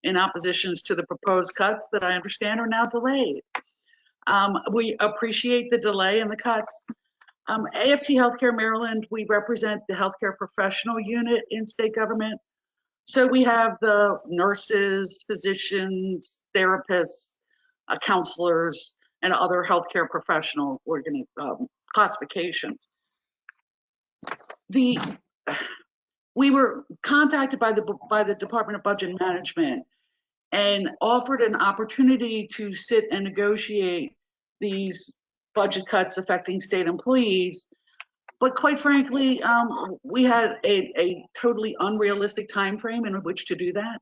in oppositions to the proposed cuts that I understand are now delayed. We appreciate the delay in the cuts. AFT Healthcare Maryland, we represent the healthcare professional unit in state government. So we have the nurses, physicians, therapists, counselors, and other healthcare professional classifications. We were contacted by the Department of Budget and Management and offered an opportunity to sit and negotiate these budget cuts affecting state employees. But quite frankly, we had a totally unrealistic time frame in which to do that.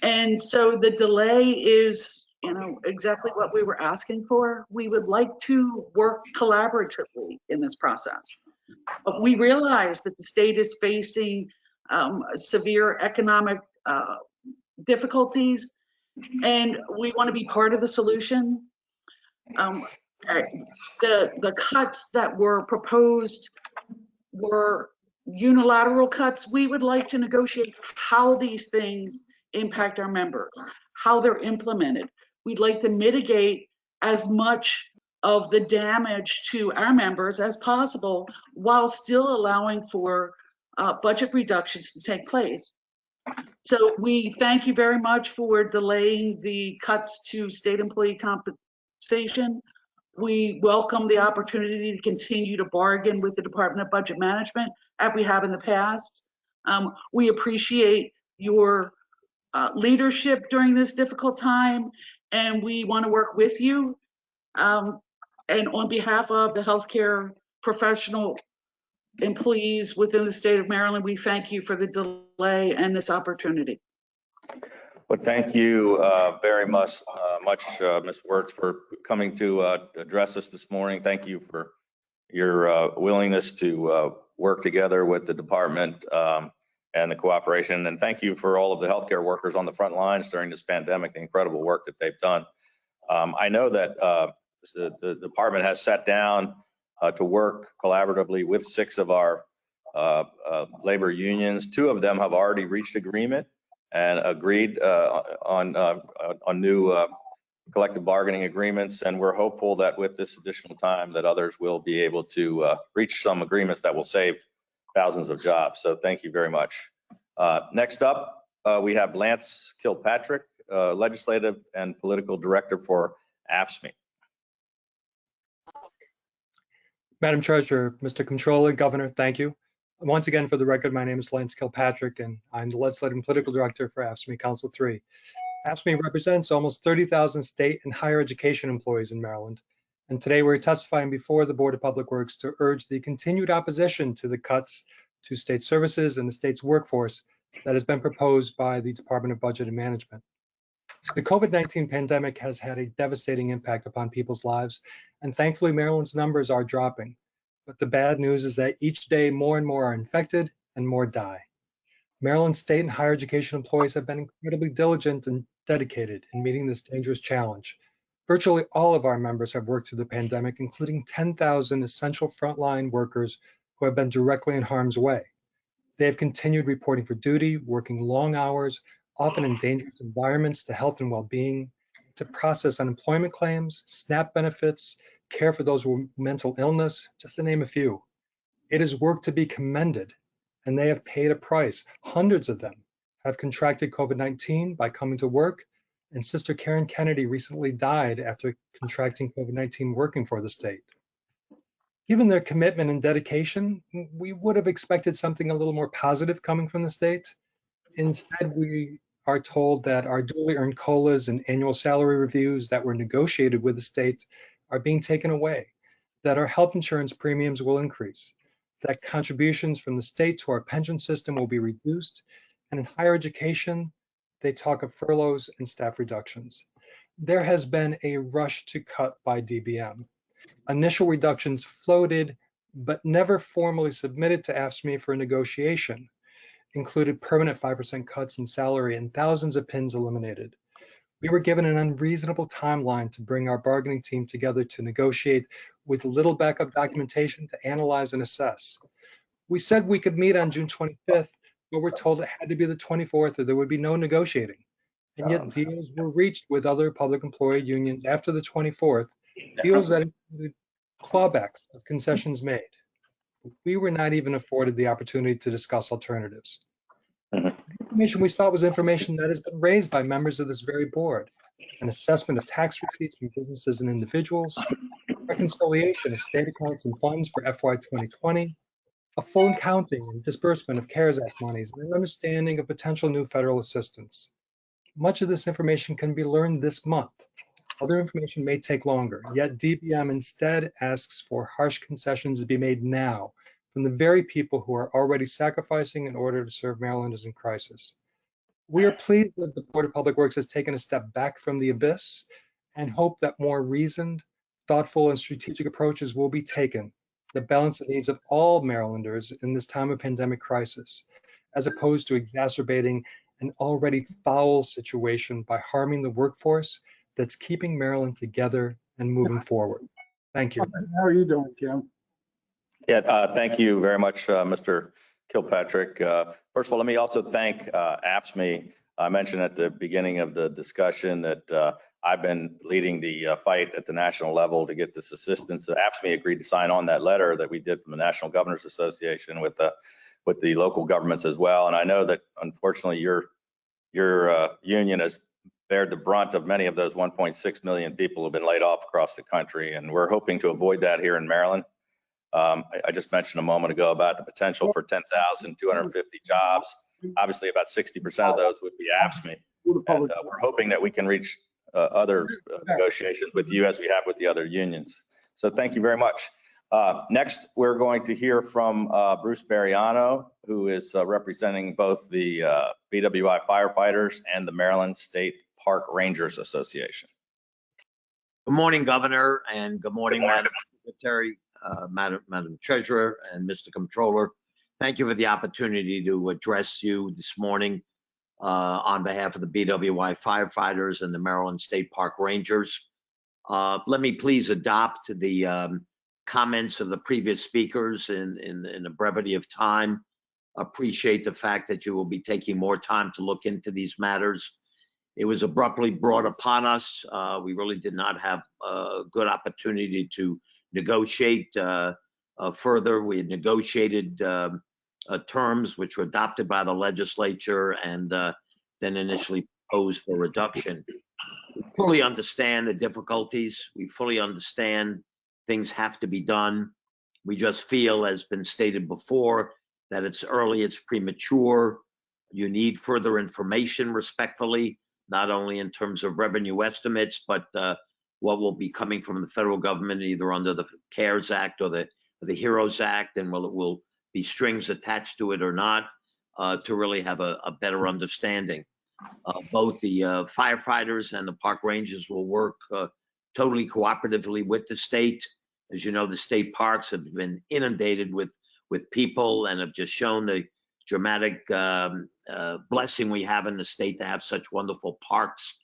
And so the delay is, exactly what we were asking for. We would like to work collaboratively in this process. But we realize that the state is facing severe economic difficulties, and we want to be part of the solution. The cuts that were proposed were unilateral cuts. We would like to negotiate how these things impact our members, how they're implemented. We'd like to mitigate as much of the damage to our members as possible while still allowing for budget reductions to take place. So we thank you very much for delaying the cuts to state employee compensation. We welcome the opportunity to continue to bargain with the Department of Budget Management as we have in the past. We appreciate your leadership during this difficult time, and we want to work with you. And on behalf of the healthcare professional employees within the state of Maryland, we thank you for the delay and this opportunity. Well, thank you very much, Ms. Wertz, for coming to address us this morning. Thank you for your willingness to work together with the department and the cooperation. And thank you for all of the healthcare workers on the front lines during this pandemic, the incredible work that they've done. I know that the department has sat down to work collaboratively with 6 of our labor unions. 2 of them have already reached agreement and agreed on new collective bargaining agreements. And we're hopeful that with this additional time that others will be able to reach some agreements that will save thousands of jobs. So thank you very much. Next up, we have Lance Kilpatrick, Legislative and Political Director for AFSCME. Madam Treasurer, Mr. Comptroller, Governor, thank you. Once again, for the record, my name is Lance Kilpatrick, and I'm the Legislative and Political Director for AFSCME Council 3. AFSCME represents almost 30,000 state and higher education employees in Maryland, and today we're testifying before the Board of Public Works to urge the continued opposition to the cuts to state services and the state's workforce that has been proposed by the Department of Budget and Management. The COVID-19 pandemic has had a devastating impact upon people's lives, and thankfully Maryland's numbers are dropping. But the bad news is that each day more and more are infected and more die. Maryland state and higher education employees have been incredibly diligent and dedicated in meeting this dangerous challenge. Virtually all of our members have worked through the pandemic, including 10,000 essential frontline workers who have been directly in harm's way. They have continued reporting for duty, working long hours, often in dangerous environments, to health and well-being, to process unemployment claims, SNAP benefits, care for those with mental illness, just to name a few. It is work to be commended, and they have paid a price. Hundreds of them have contracted COVID-19 by coming to work, and Sister Karen Kennedy recently died after contracting COVID-19 working for the state. Given their commitment and dedication, we would have expected something a little more positive coming from the state. Instead, we are told that our duly earned COLAs and annual salary reviews that were negotiated with the state are being taken away, that our health insurance premiums will increase, that contributions from the state to our pension system will be reduced, and in higher education, they talk of furloughs and staff reductions. There has been a rush to cut by DBM. Initial reductions floated, but never formally submitted to AFSCME for a negotiation, included permanent 5% cuts in salary and thousands of PINs eliminated. We were given an unreasonable timeline to bring our bargaining team together to negotiate with little backup documentation to analyze and assess. We said we could meet on June 25th, but we're told it had to be the 24th or there would be no negotiating. And yet deals were reached with other public employee unions after the 24th, deals that included clawbacks of concessions made. We were not even afforded the opportunity to discuss alternatives. The information we saw was information that has been raised by members of this very board: an assessment of tax receipts from businesses and individuals, reconciliation of state accounts and funds for FY 2020, a full accounting and disbursement of CARES Act monies, and an understanding of potential new federal assistance. Much of this information can be learned this month. Other information may take longer, yet DBM instead asks for harsh concessions to be made now from the very people who are already sacrificing in order to serve Marylanders in crisis. We are pleased that the Board of Public Works has taken a step back from the abyss and hope that more reasoned, thoughtful, and strategic approaches will be taken that balance the needs of all Marylanders in this time of pandemic crisis, as opposed to exacerbating an already foul situation by harming the workforce that's keeping Maryland together and moving forward. Thank you. How are you doing, Kim? Yeah, thank you very much, Mr. Kilpatrick. First of all, let me also thank AFSCME. I mentioned at the beginning of the discussion that I've been leading the fight at the national level to get this assistance. AFSCME agreed to sign on that letter that we did from the National Governors Association with the local governments as well. And I know that unfortunately your union has bared the brunt of many of those 1.6 million people who have been laid off across the country. And we're hoping to avoid that here in Maryland. I just mentioned a moment ago about the potential for 10,250 jobs. Obviously, about 60% of those would be AFSCME. And we're hoping that we can reach other negotiations with you as we have with the other unions. So thank you very much. Next, we're going to hear from Bruce Bariano, who is representing both the BWI firefighters and the Maryland State Park Rangers Association. Good morning, Governor, and good morning, Madam Secretary, Madam Treasurer, and Mr. Comptroller. Thank you for the opportunity to address you this morning on behalf of the BWI firefighters and the Maryland State Park Rangers. Let me please adopt the comments of the previous speakers in a brevity of time. Appreciate the fact that you will be taking more time to look into these matters. It was abruptly brought upon us. We really did not have a good opportunity to negotiate further. We had negotiated terms which were adopted by the legislature and then initially proposed for reduction. We fully understand the difficulties. We fully understand things have to be done. We just feel, as been stated before, that it's early, it's premature. You need further information, respectfully, not only in terms of revenue estimates, but what will be coming from the federal government, either under the CARES Act or the HEROES Act, and will be strings attached to it or not, to really have a better understanding. Both the firefighters and the park rangers will work totally cooperatively with the state. As you know, the state parks have been inundated with people and have just shown the dramatic blessing we have in the state to have such wonderful parks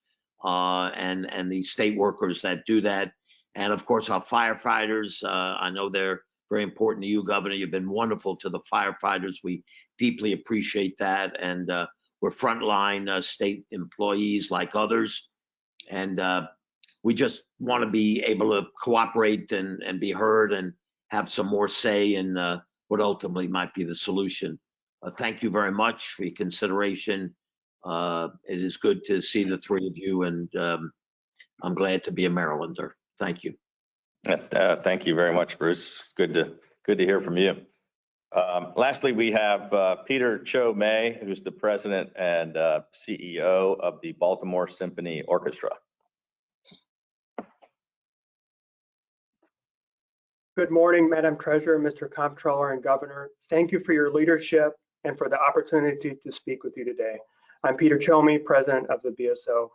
and the state workers that do that. And of course, our firefighters, I know they're very important to you, Governor. You've been wonderful to the firefighters. We deeply appreciate that. And we're frontline state employees like others. And we just want to be able to cooperate and be heard and have some more say in what ultimately might be the solution. Thank you very much for your consideration. It is good to see the three of you, and I'm glad to be a Marylander. Thank you. Thank you very much, Bruce. Good to hear from you. Lastly, we have Peter Cho May, who's the president and CEO of the Baltimore Symphony Orchestra. Good morning, Madam Treasurer, Mr. Comptroller, and Governor. Thank you for your leadership and for the opportunity to speak with you today. I'm Peter Cho May, president of the BSO.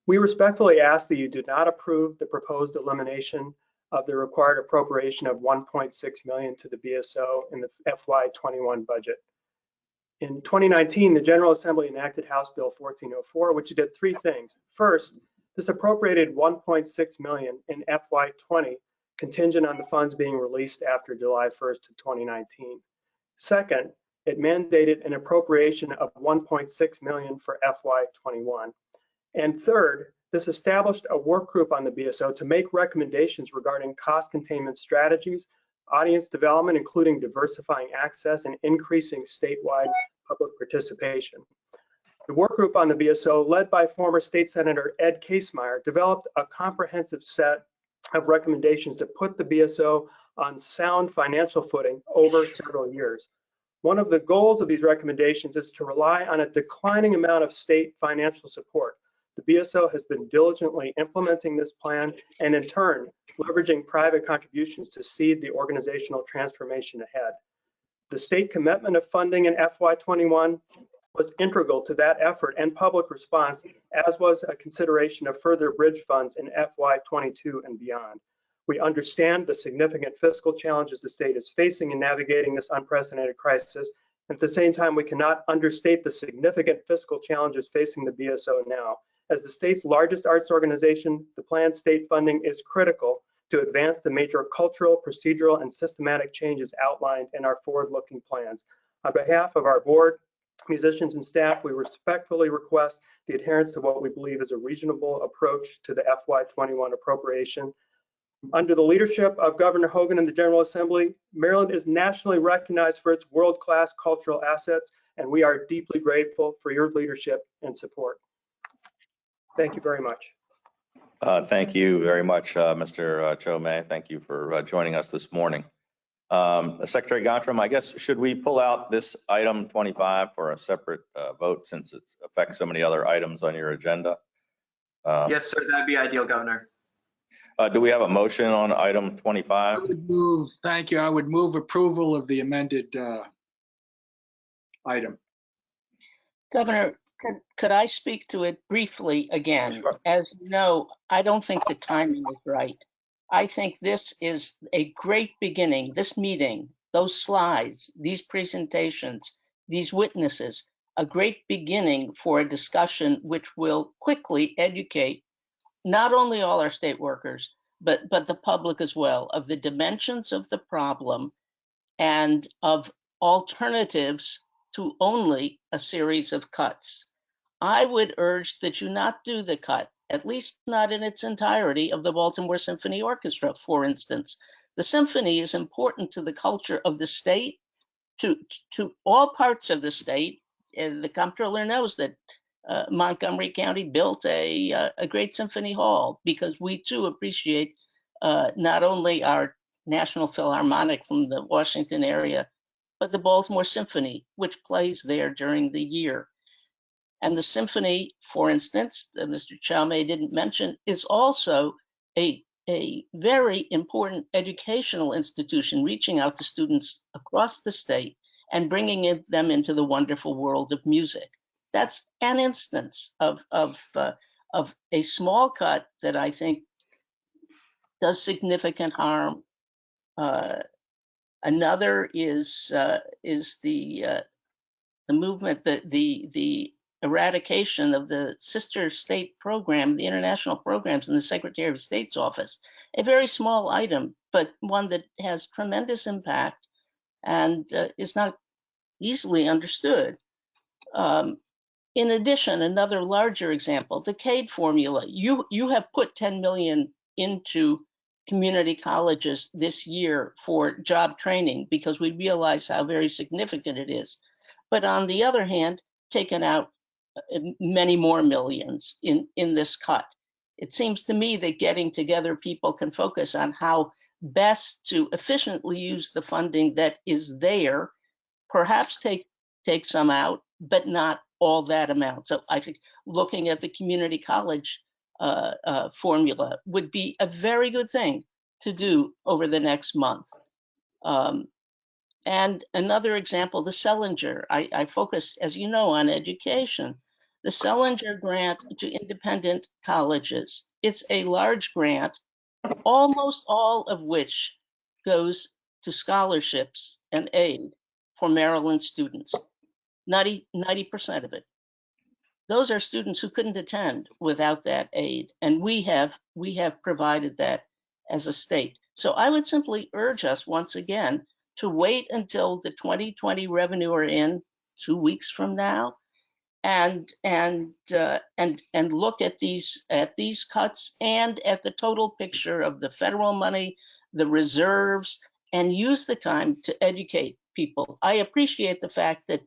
We respectfully ask that you do not approve the proposed elimination of the required appropriation of $1.6 million to the BSO in the FY21 budget. In 2019, the General Assembly enacted House Bill 1404, which did three things. First, this appropriated $1.6 million in FY20, contingent on the funds being released after July 1st of 2019. Second, it mandated an appropriation of $1.6 million for FY21. And third, this established a work group on the BSO to make recommendations regarding cost containment strategies, audience development, including diversifying access and increasing statewide public participation. The work group on the BSO, led by former State Senator Ed Casemeyer, developed a comprehensive set of recommendations to put the BSO on sound financial footing over several years. One of the goals of these recommendations is to rely on a declining amount of state financial support. The BSO has been diligently implementing this plan and in turn, leveraging private contributions to seed the organizational transformation ahead. The state commitment of funding in FY21 was integral to that effort and public response, as was a consideration of further bridge funds in FY22 and beyond. We understand the significant fiscal challenges the state is facing in navigating this unprecedented crisis, At the same time, we cannot understate the significant fiscal challenges facing the BSO now. As the state's largest arts organization, the planned state funding is critical to advance the major cultural, procedural, and systematic changes outlined in our forward-looking plans. On behalf of our board, musicians, and staff, we respectfully request the adherence to what we believe is a reasonable approach to the FY21 appropriation. Under the leadership of Governor Hogan and the General Assembly, Maryland is nationally recognized for its world-class cultural assets, and we are deeply grateful for your leadership and support. Thank you very much. Thank you very much, Mr. Chomay. Thank you for joining us this morning. Secretary Gottram, I guess, should we pull out this item 25 for a separate vote since it affects so many other items on your agenda? Yes, sir, that'd be ideal, Governor. Do we have a motion on item 25? I would move, thank you. I would move approval of the amended item. Governor, could I speak to it briefly again? Sure. As you know, I don't think the timing is right. I think this is a great beginning, this meeting, those slides, these presentations, these witnesses, a great beginning for a discussion which will quickly educate not only all our state workers, but the public as well, of the dimensions of the problem and of alternatives to only a series of cuts. I would urge that you not do the cut, at least not in its entirety, of the Baltimore Symphony Orchestra, for instance. The symphony is important to the culture of the state, to all parts of the state. The comptroller knows that Montgomery County built a great symphony hall because we too appreciate not only our National Philharmonic from the Washington area, but the Baltimore Symphony, which plays there during the year. And the symphony, for instance, that Mr. Chomay didn't mention, is also a very important educational institution, reaching out to students across the state and bringing them into the wonderful world of music. That's an instance of a small cut that I think does significant harm. Another is the movement, the eradication of the sister state program, the international programs in the Secretary of State's office. A very small item, but one that has tremendous impact and is not easily understood. In addition, another larger example, the CADE formula. You have put 10 million into community colleges this year for job training because we realize how very significant it is. But on the other hand, taken out many more millions in this cut. It seems to me that getting together people can focus on how best to efficiently use the funding that is there, perhaps take some out, but not all that amount. So I think looking at the community college formula would be a very good thing to do over the next month. And another example, the Sellinger. I focus, as you know, on education. The Sellinger grant to independent colleges. It's a large grant, almost all of which goes to scholarships and aid for Maryland students. 90% of it. Those are students who couldn't attend without that aid, and we have provided that as a state. So I would simply urge us once again to wait until the 2020 revenue are in 2 weeks from now, and look at these cuts and at the total picture of the federal money, the reserves, and use the time to educate people. I appreciate the fact that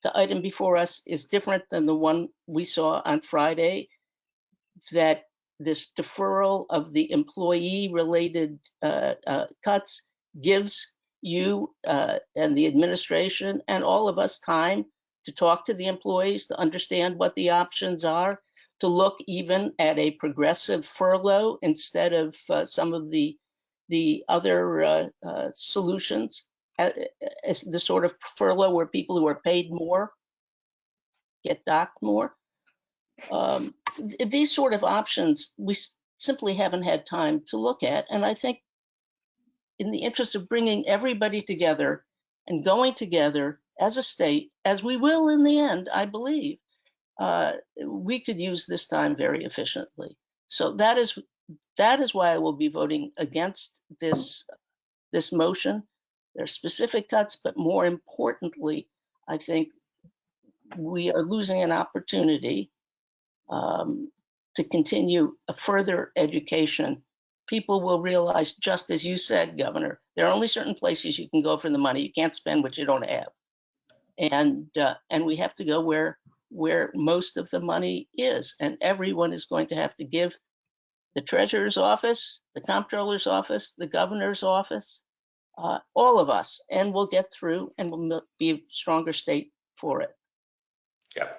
the item before us is different than the one we saw on Friday, that this deferral of the employee-related cuts gives you and the administration and all of us time to talk to the employees, to understand what the options are, to look even at a progressive furlough instead of some of the other solutions, the sort of furlough where people who are paid more get docked more. These sort of options we simply haven't had time to look at. And I think in the interest of bringing everybody together and going together as a state, as we will in the end, I believe, we could use this time very efficiently. So that is why I will be voting against this motion. There are specific cuts, but more importantly, I think we are losing an opportunity to continue a further education. People will realize, just as you said, Governor, there are only certain places you can go for the money. You can't spend what you don't have. And we have to go where most of the money is. And everyone is going to have to give: the treasurer's office, the comptroller's office, the governor's office, all of us. And we'll get through, and we'll be a stronger state for it. Yeah.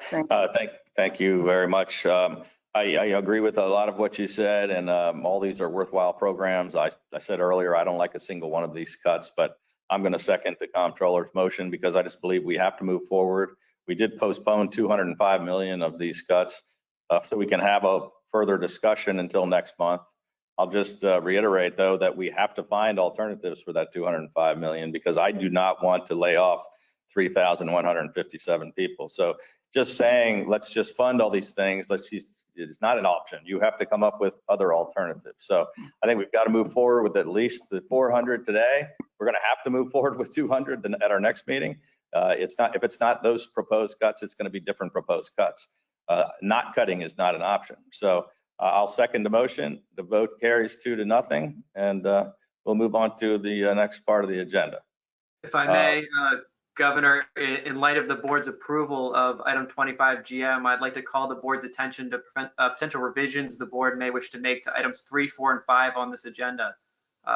Thank you very much. I agree with a lot of what you said, and all these are worthwhile programs. I said earlier, I don't like a single one of these cuts, but I'm going to second the comptroller's motion because I just believe we have to move forward. We did postpone 205 million of these cuts so we can have a further discussion until next month. I'll just reiterate, though, that we have to find alternatives for that 205 million because I do not want to lay off 3,157 people. So just saying, let's just fund all these things, it is not an option. You have to come up with other alternatives. So I think we've got to move forward with at least the 400 today. We're going to have to move forward with 200 at our next meeting. If it's not those proposed cuts, it's going to be different proposed cuts. Not cutting is not an option. So I'll second the motion. The vote carries 2-0, and we'll move on to the next part of the agenda. If I may, Governor, in light of the board's approval of item 25 GM, I'd like to call the board's attention to potential revisions the board may wish to make to items 3, 4, and 5 on this agenda,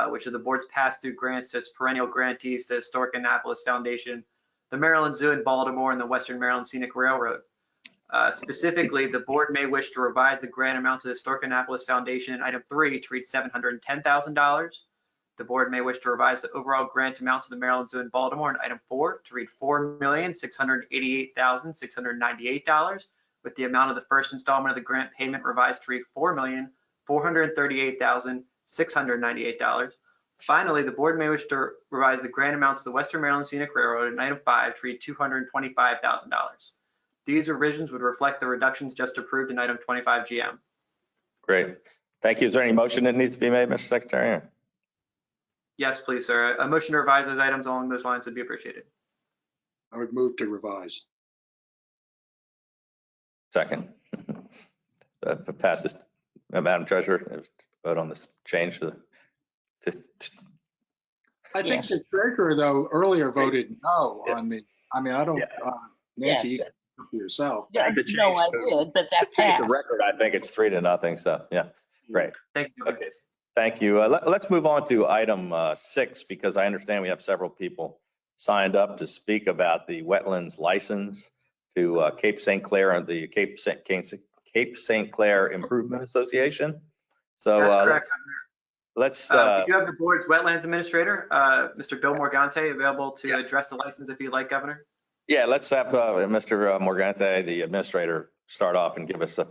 which are the board's pass-through grants to its perennial grantees, the Historic Annapolis Foundation, the Maryland Zoo in Baltimore, and the Western Maryland Scenic Railroad. Specifically, the board may wish to revise the grant amount to the Historic Annapolis Foundation in item 3 to read $710,000. The board may wish to revise the overall grant amount to the Maryland Zoo in Baltimore in item 4 to read $4,688,698, with the amount of the first installment of the grant payment revised to read $4,438,698. Finally, the board may wish to revise the grant amount to the Western Maryland Scenic Railroad in item 5 to read $225,000. These revisions would reflect the reductions just approved in item 25 GM. Great. Thank you. Is there any motion that needs to be made, Mr. Secretary? Yes, please, sir. A motion to revise those items along those lines would be appreciated. I would move to revise. Second. Passes. Madam Treasurer, vote on this change to I think Yes. the treasurer, though, earlier voted no on me. I mean, I don't, Nancy, you Yes. can speak for yourself. Yeah, the no, I change did, but that the passed. record, I think it's 3-0. So yeah, great. Thank you. Okay. Thank you. Let's move on to item 6, because I understand we have several people signed up to speak about the wetlands license to Cape St. Clair and the Cape St. Clair Improvement Association. So That's correct. let's. You have the board's wetlands administrator, Mr. Bill Morgante, available to address the license if you'd like, Governor. Yeah, let's have Mr. Morgante, the administrator, start off and give us a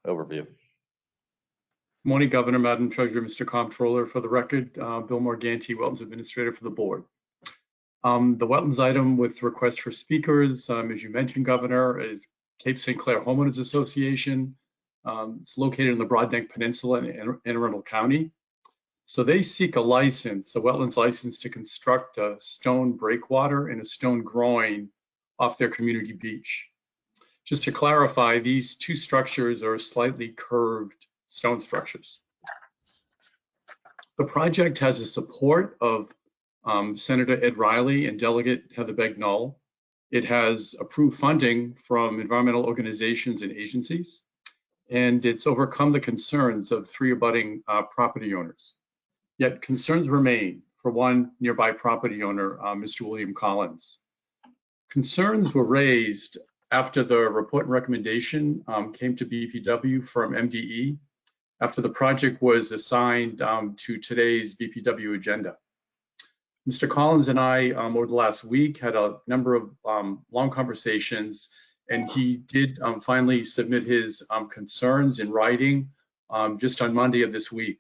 overview. Morning, Governor, Madam Treasurer, Mr. Comptroller. For the record, Bill Morganti, Wetlands Administrator for the board. The wetlands item with request for speakers, as you mentioned, Governor, is Cape St. Clair Homeowners Association. It's located in the Broadneck Peninsula in Anne Arundel County. So they seek a license, a wetlands license, to construct a stone breakwater and a stone groin off their community beach. Just to clarify, these two structures are slightly curved stone structures. The project has the support of Senator Ed Riley and Delegate Heather Bagnall. It has approved funding from environmental organizations and agencies, and it's overcome the concerns of 3 abutting property owners. Yet concerns remain for one nearby property owner, Mr. William Collins. Concerns were raised after the report and recommendation came to BPW from MDE, after the project was assigned to today's BPW agenda. Mr. Collins and I, over the last week, had a number of long conversations, and he did finally submit his concerns in writing just on Monday of this week,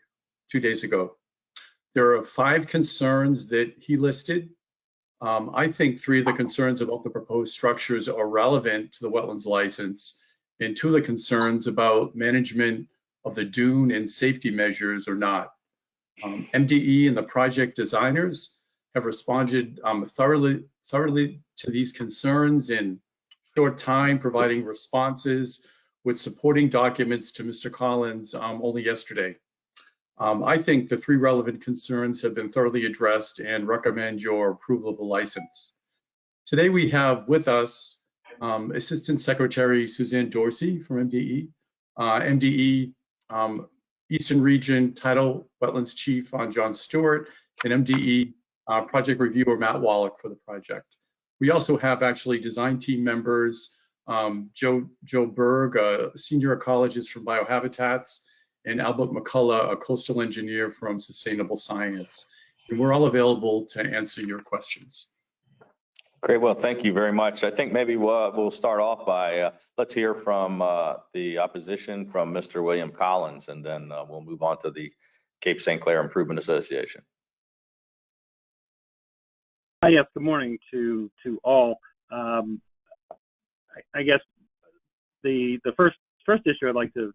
2 days ago. There are 5 concerns that he listed. I think 3 of the concerns about the proposed structures are relevant to the wetlands license, and 2 of the concerns about management of the dune and safety measures are not. MDE and the project designers have responded thoroughly to these concerns in short time, providing responses with supporting documents to Mr. Collins only yesterday. I think the 3 relevant concerns have been thoroughly addressed and recommend your approval of the license. Today we have with us Assistant Secretary Suzanne Dorsey from MDE, MDE Eastern Region Tidal Wetlands Chief John Stewart, and MDE Project Reviewer Matt Wallach for the project. We also have actually design team members, Joe Berg, a senior ecologist from Biohabitats, and Albert McCullough, a coastal engineer from Sustainable Science. And we're all available to answer your questions. Great. Well, thank you very much. I think maybe we'll start off by, let's hear from the opposition from Mr. William Collins, and then we'll move on to the Cape St. Clair Improvement Association. Hi, yes, good morning to all. I guess the first issue I'd like to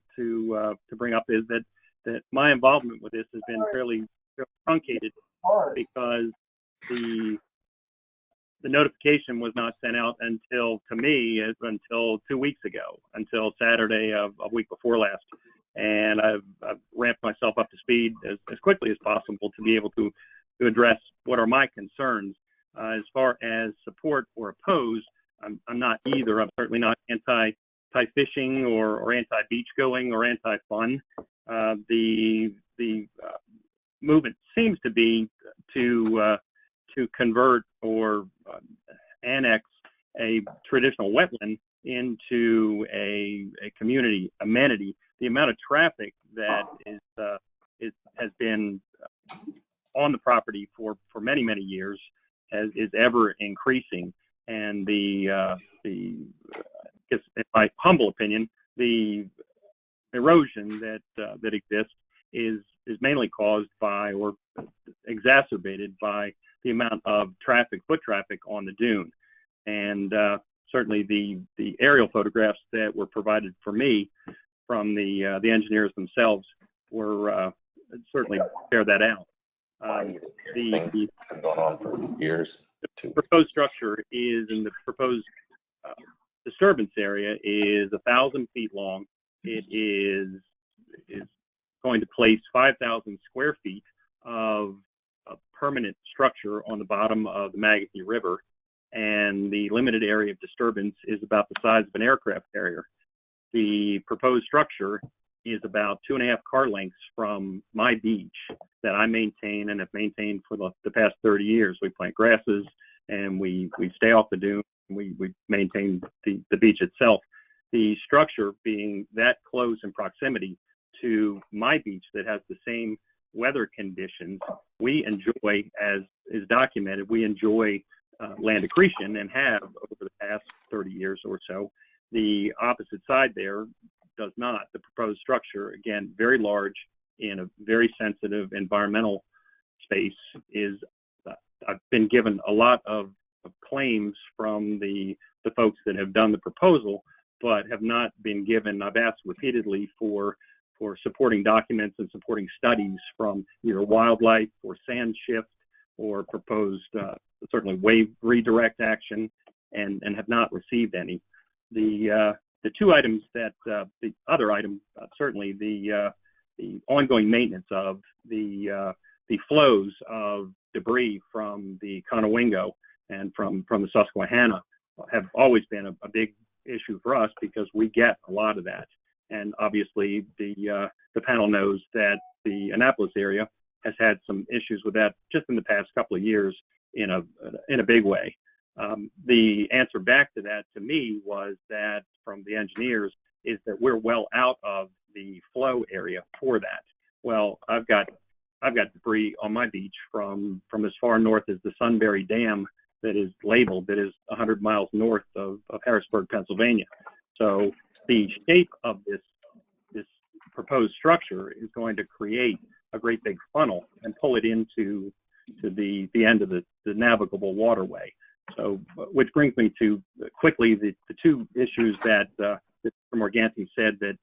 bring up is that my involvement with this has been fairly truncated because the notification was not sent out until 2 weeks ago, until Saturday of a week before last. And I've ramped myself up to speed as quickly as possible to be able to address what are my concerns. As far as support or opposed, I'm not either. I'm certainly not anti-fishing or anti-beach going or anti-fun. The movement seems to be to convert or annex a traditional wetland into a community amenity. The amount of traffic that has been on the property for many years is ever increasing, and I guess in my humble opinion, the erosion that exists is mainly caused by or exacerbated by the amount of foot traffic on the dune. And certainly the aerial photographs that were provided for me from the engineers themselves were certainly bear that out. The proposed structure is in the proposed disturbance area is 1,000 feet long. It is going to place 5,000 square feet of a permanent structure on the bottom of the Magothy River, and the limited area of disturbance is about the size of an aircraft carrier. The proposed structure is about 2.5 car lengths from my beach that I maintain and have maintained for the past 30 years. We plant grasses and we stay off the dune. We maintain the beach itself. The structure being that close in proximity to my beach that has the same weather conditions, we enjoy, as is documented, we enjoy land accretion and have over the past 30 years or so. The opposite side there does not. The proposed structure, again, very large in a very sensitive environmental space, is I've been given a lot of claims from the folks that have done the proposal, but have not been given. I've asked repeatedly for supporting documents and supporting studies from either wildlife or sand shift or proposed certainly wave redirect action, and have not received any. The two items that the other item certainly the ongoing maintenance of the flows of debris from the Conowingo and from the Susquehanna have always been a big issue for us because we get a lot of that. And obviously the panel knows that the Annapolis area has had some issues with that just in the past couple of years in a big way. The answer back to that to me was that from the engineers is that we're well out of the flow area for that. Well, I've got debris on my beach from as far north as the Sunbury Dam that is labeled, that is 100 miles north of Harrisburg, Pennsylvania. So the shape of this proposed structure is going to create a great big funnel and pull it into to the end of the navigable waterway. So, which brings me to quickly the two issues that Mr. Morganti said that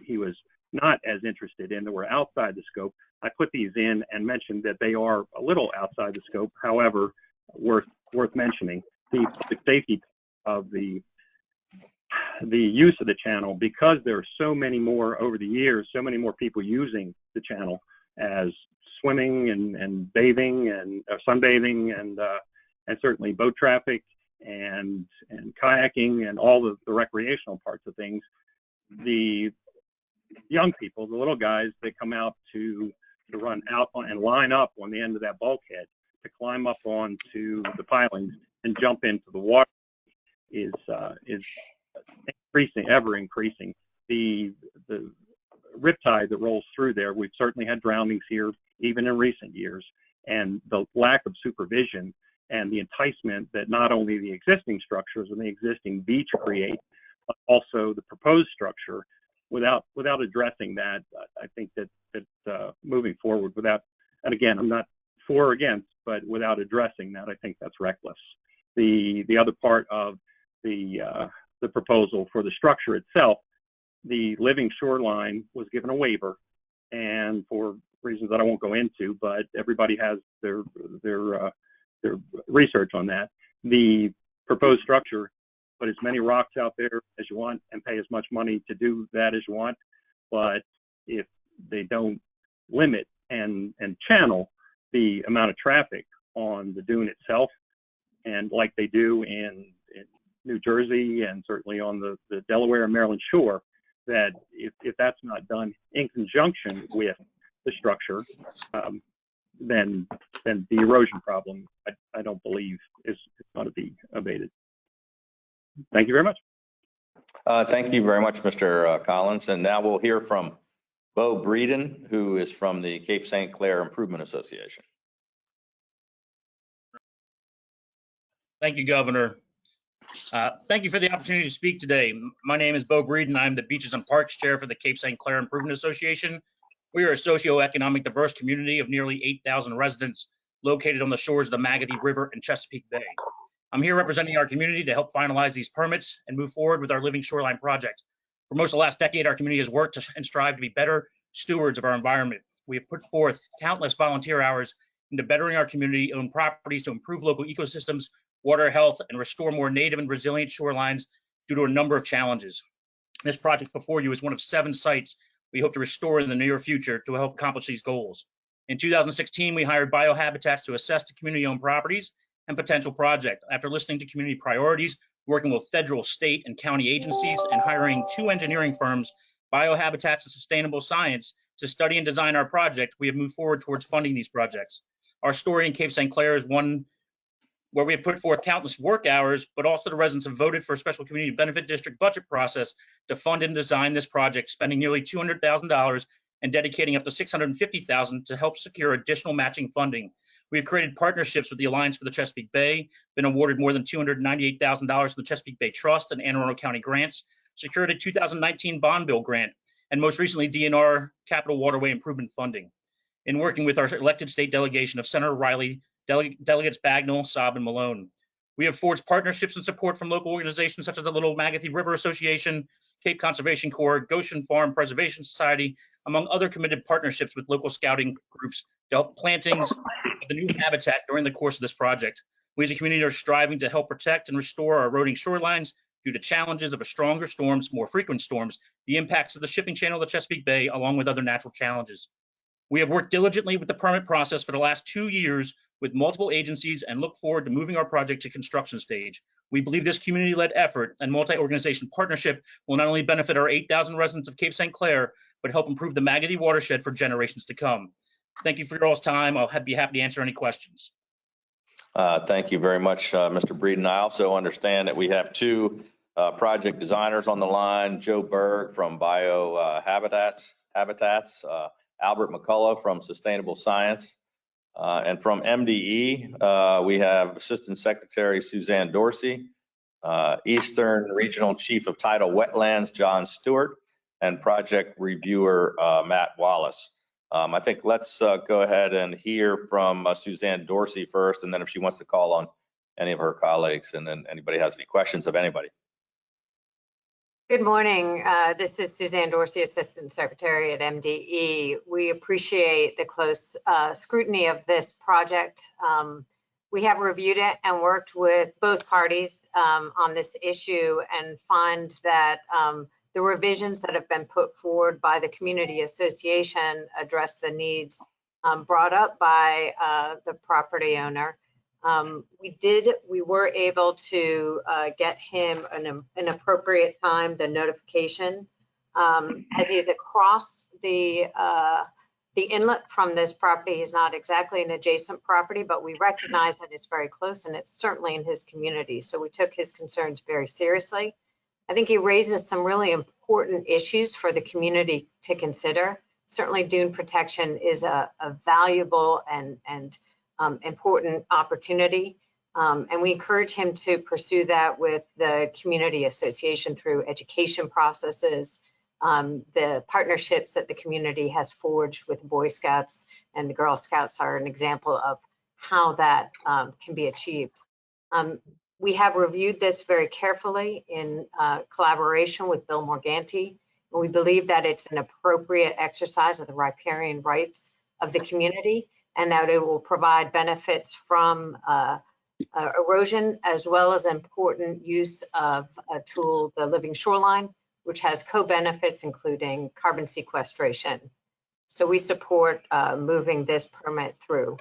he was not as interested in, that were outside the scope. I put these in and mentioned that they are a little outside the scope, however, worth mentioning. The public safety of the use of the channel, because there are so many more over the years, so many more people using the channel as swimming and bathing and sunbathing and certainly boat traffic and kayaking and all the recreational parts of things. The young people, the little guys that come out to run out and line up on the end of that bulkhead to climb up onto the pilings and jump into the water is increasing, ever increasing. The riptide that rolls through there, we've certainly had drownings here even in recent years, and the lack of supervision and the enticement that not only the existing structures and the existing beach create, but also the proposed structure, without addressing that, I think that moving forward without, and again, I'm not for or against, but without addressing that, I think that's reckless. The other part of the proposal for the structure itself, the living shoreline was given a waiver, and for reasons that I won't go into, but everybody has their research on that. The proposed structure, put as many rocks out there as you want and pay as much money to do that as you want, but if they don't limit and channel the amount of traffic on the dune itself, and like they do in New Jersey and certainly on the Delaware and Maryland shore, that if that's not done in conjunction with the structure, then the erosion problem, I don't believe is going to be abated. Thank you very much. Thank you very much, Mr. Collins. And now we'll hear from Bo Breeden, who is from the Cape St. Clair Improvement Association. Thank you, Governor. Thank you for the opportunity to speak today. My name is Bo Breeden. I'm the Beaches and Parks Chair for the Cape St. Clair Improvement Association. We are a socioeconomic diverse community of nearly 8,000 residents located on the shores of the Magathi River and Chesapeake Bay. I'm here representing our community to help finalize these permits and move forward with our Living Shoreline project. For most of the last decade, our community has worked and strived to be better stewards of our environment. We have put forth countless volunteer hours into bettering our community-owned properties to improve local ecosystems, water health, and restore more native and resilient shorelines due to a number of challenges. This project before you is one of 7 sites we hope to restore in the near future to help accomplish these goals. In 2016, we hired Biohabitats to assess the community-owned properties and potential project. After listening to community priorities, working with federal, state, and county agencies, and hiring 2 engineering firms, Biohabitats and Sustainable Science, to study and design our project, we have moved forward towards funding these projects. Our story in Cape St. Clair is one where we have put forth countless work hours, but also the residents have voted for a special community benefit district budget process to fund and design this project, spending nearly $200,000 and dedicating up to $650,000 to help secure additional matching funding. We have created partnerships with the Alliance for the Chesapeake Bay, been awarded more than $298,000 from the Chesapeake Bay Trust and Anne Arundel County grants, secured a 2019 bond bill grant, and most recently DNR Capital Waterway Improvement Funding. In working with our elected state delegation of Senator Riley, Delegates Bagnall, Saab, and Malone. We have forged partnerships and support from local organizations such as the Little Magathi River Association, Cape Conservation Corps, Goshen Farm Preservation Society, among other committed partnerships with local scouting groups to help plantings of the new habitat during the course of this project. We as a community are striving to help protect and restore our eroding shorelines due to challenges of stronger storms, more frequent storms, the impacts of the shipping channel of the Chesapeake Bay, along with other natural challenges. We have worked diligently with the permit process for the last 2 years with multiple agencies and look forward to moving our project to construction stage. We believe this community-led effort and multi-organization partnership will not only benefit our 8,000 residents of Cape St. Clair, but help improve the Magathi watershed for generations to come. Thank you for your all's time. I'll be happy to answer any questions. Thank you very much, Mr. Breeden. I also understand that we have 2 project designers on the line, Joe Berg from Biohabitats, Albert McCullough from Sustainable Science, and from MDE, we have Assistant Secretary Suzanne Dorsey, Eastern Regional Chief of Tidal Wetlands, John Stewart, and Project Reviewer, Matt Wallace. I think let's go ahead and hear from Suzanne Dorsey first, and then if she wants to call on any of her colleagues, and then anybody has any questions of anybody. Good morning. This is Suzanne Dorsey, Assistant Secretary at MDE. We appreciate the close scrutiny of this project. We have reviewed it and worked with both parties on this issue and find that the revisions that have been put forward by the Community Association address the needs brought up by the property owner. We were able to get him an appropriate time, the notification, as he's across the inlet from this property. Is not exactly an adjacent property, but we recognize that it's very close and it's certainly in his community. So we took his concerns very seriously. I think he raises some really important issues for the community to consider. Certainly dune protection is a valuable and important opportunity. And we encourage him to pursue that with the Community Association through education processes, the partnerships that the community has forged with Boy Scouts and the Girl Scouts are an example of how that can be achieved. We have reviewed this very carefully in collaboration with Bill Morganti, and we believe that it's an appropriate exercise of the riparian rights of the community, and that it will provide benefits from erosion as well as important use of a tool, the Living Shoreline, which has co-benefits including carbon sequestration. So we support moving this permit through.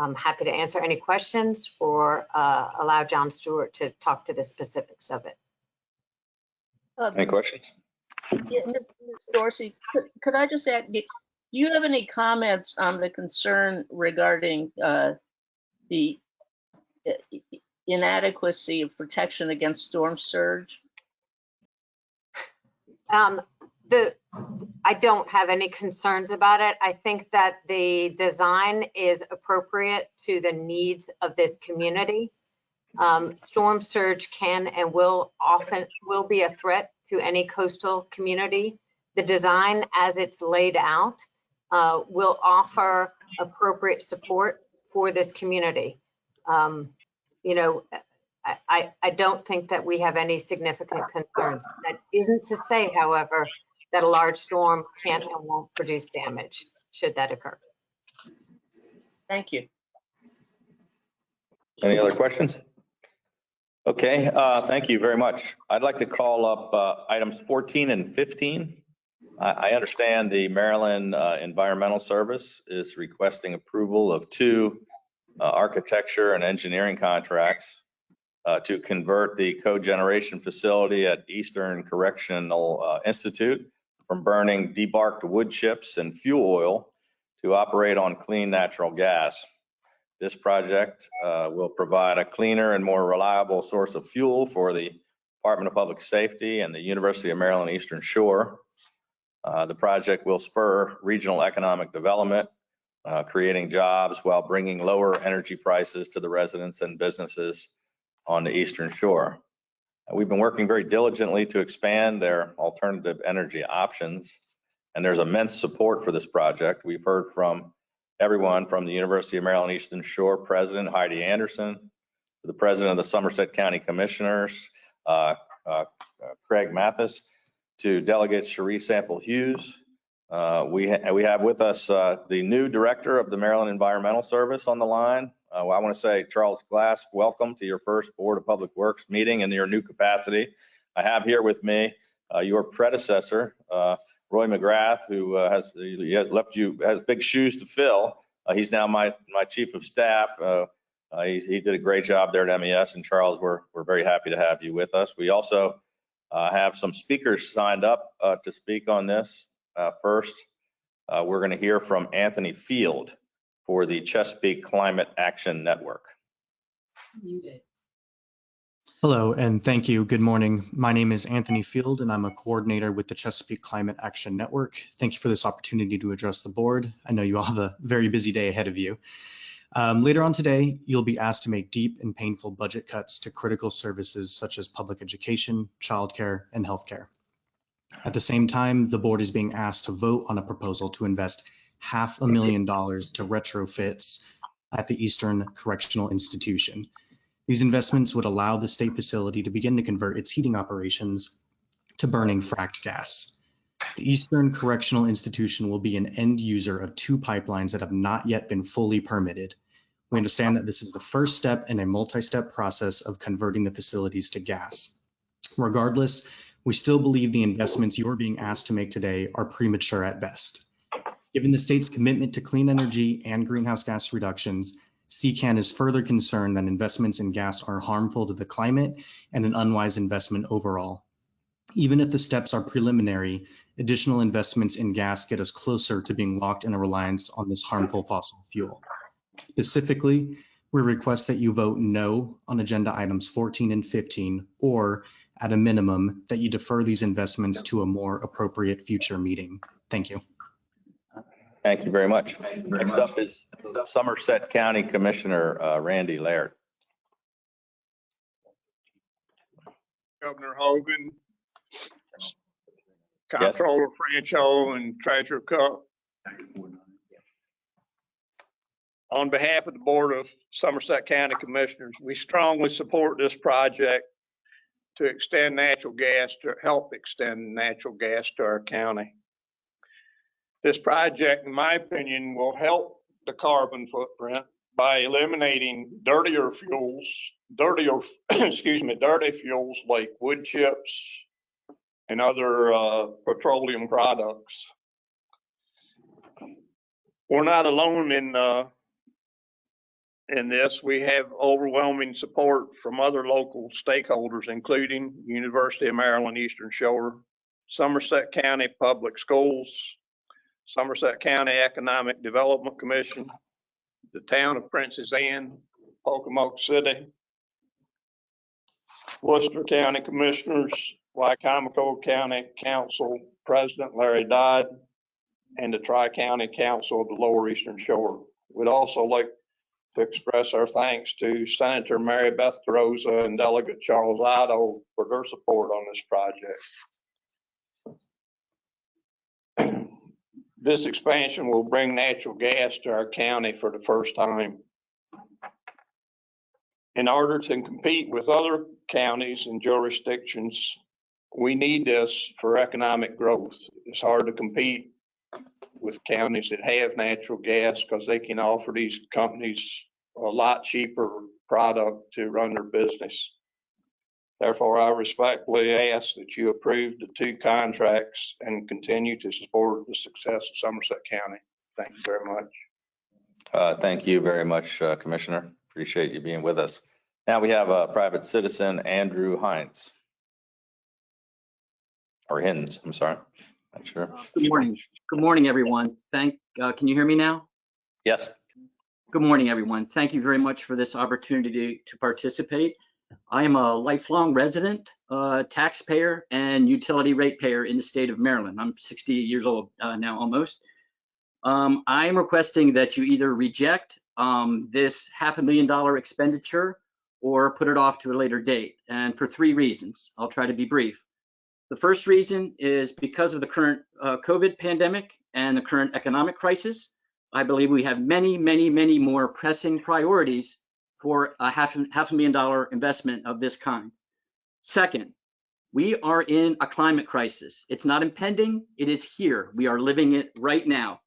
I'm happy to answer any questions or allow John Stewart to talk to the specifics of it. Any questions? Yeah, Ms. Dorsey, could I just add, do you have any comments on the concern regarding the inadequacy of protection against storm surge? I don't have any concerns about it. I think that the design is appropriate to the needs of this community. Storm surge can and will be a threat to any coastal community. The design as it's laid out will offer appropriate support for this community. You know, I don't think that we have any significant concerns. That isn't to say, however, that a large storm can't and won't produce damage should that occur. Thank you. Any other questions? Okay, thank you very much. I'd like to call up items 14 and 15. I understand the Maryland Environmental Service is requesting approval of 2 architecture and engineering contracts to convert the cogeneration facility at Eastern Correctional Institute from burning debarked wood chips and fuel oil to operate on clean natural gas. This project will provide a cleaner and more reliable source of fuel for the Department of Public Safety and the University of Maryland Eastern Shore. The project will spur regional economic development, creating jobs while bringing lower energy prices to the residents and businesses on the Eastern Shore. We've been working very diligently to expand their alternative energy options, and there's immense support for this project. We've heard from everyone from the University of Maryland Eastern Shore President Heidi Anderson, to the President of the Somerset County Commissioners, Craig Mathis, to Delegate Cherie Sample Hughes. We have with us the new Director of the Maryland Environmental Service on the line. I want to say, Charles Glass, welcome to your first Board of Public Works meeting in your new capacity. I have here with me your predecessor, Roy McGrath, who has big shoes to fill. He's now my Chief of Staff. He did a great job there at MES, and Charles, we're very happy to have you with us. We also have some speakers signed up to speak on this. First, we're going to hear from Anthony Field for the Chesapeake Climate Action Network. Hello, and thank you. Good morning. My name is Anthony Field, and I'm a coordinator with the Chesapeake Climate Action Network. Thank you for this opportunity to address the board. I know you all have a very busy day ahead of you. Later on today, you'll be asked to make deep and painful budget cuts to critical services such as public education, childcare, and healthcare. At the same time, the board is being asked to vote on a proposal to invest $500,000 to retrofits at the Eastern Correctional Institution. These investments would allow the state facility to begin to convert its heating operations to burning fracked gas. The Eastern Correctional Institution will be an end user of 2 pipelines that have not yet been fully permitted. We understand that this is the first step in a multi-step process of converting the facilities to gas. Regardless, we still believe the investments you're being asked to make today are premature at best. Given the state's commitment to clean energy and greenhouse gas reductions, CCAN is further concerned that investments in gas are harmful to the climate and an unwise investment overall. Even if the steps are preliminary, additional investments in gas get us closer to being locked in a reliance on this harmful fossil fuel. Specifically, we request that you vote no on agenda items 14 and 15, or at a minimum, that you defer these investments to a more appropriate future meeting. Thank you. Thank you very much. Next up is Somerset County Commissioner Randy Laird. Governor Hogan, Comptroller Francho, and Treasurer Cook. On behalf of the Board of Somerset County Commissioners, we strongly support this project to extend natural gas, to help extend natural gas to our county. This project, in my opinion, will help the carbon footprint by eliminating dirty fuels like wood chips and other petroleum products. We're not alone in this. We have overwhelming support from other local stakeholders, including University of Maryland Eastern Shore, Somerset County Public Schools, Somerset County Economic Development Commission, the town of Princess Anne, Pocomoke City, Worcester County Commissioners, Wycomico County Council President Larry Dodd, and the Tri-County Council of the Lower Eastern Shore. We'd also like to express our thanks to Senator Mary Beth DeRosa and Delegate Charles Otto for their support on this project. This expansion will bring natural gas to our county for the first time. In order to compete with other counties and jurisdictions, we need this for economic growth. It's hard to compete with counties that have natural gas because they can offer these companies a lot cheaper product to run their business. Therefore, I respectfully ask that you approve the 2 contracts and continue to support the success of Somerset County. Thank you very much. Thank you very much, Commissioner. Appreciate you being with us. Now we have a private citizen, Andrew Hines. Or Hines, I'm sorry. Not sure. Good morning. Good morning, everyone. Can you hear me now? Yes. Good morning, everyone. Thank you very much for this opportunity to participate. I am a lifelong resident, taxpayer, and utility ratepayer in the state of Maryland. I'm 60 years old now, almost. I'm requesting that you either reject this $500,000 expenditure or put it off to a later date, and for 3 reasons. I'll try to be brief. The first reason is because of the current COVID pandemic and the current economic crisis. I believe we have many, many, many more pressing priorities for a $500,000 investment of this kind. Second, we are in a climate crisis. It's not impending, it is here. We are living it right now.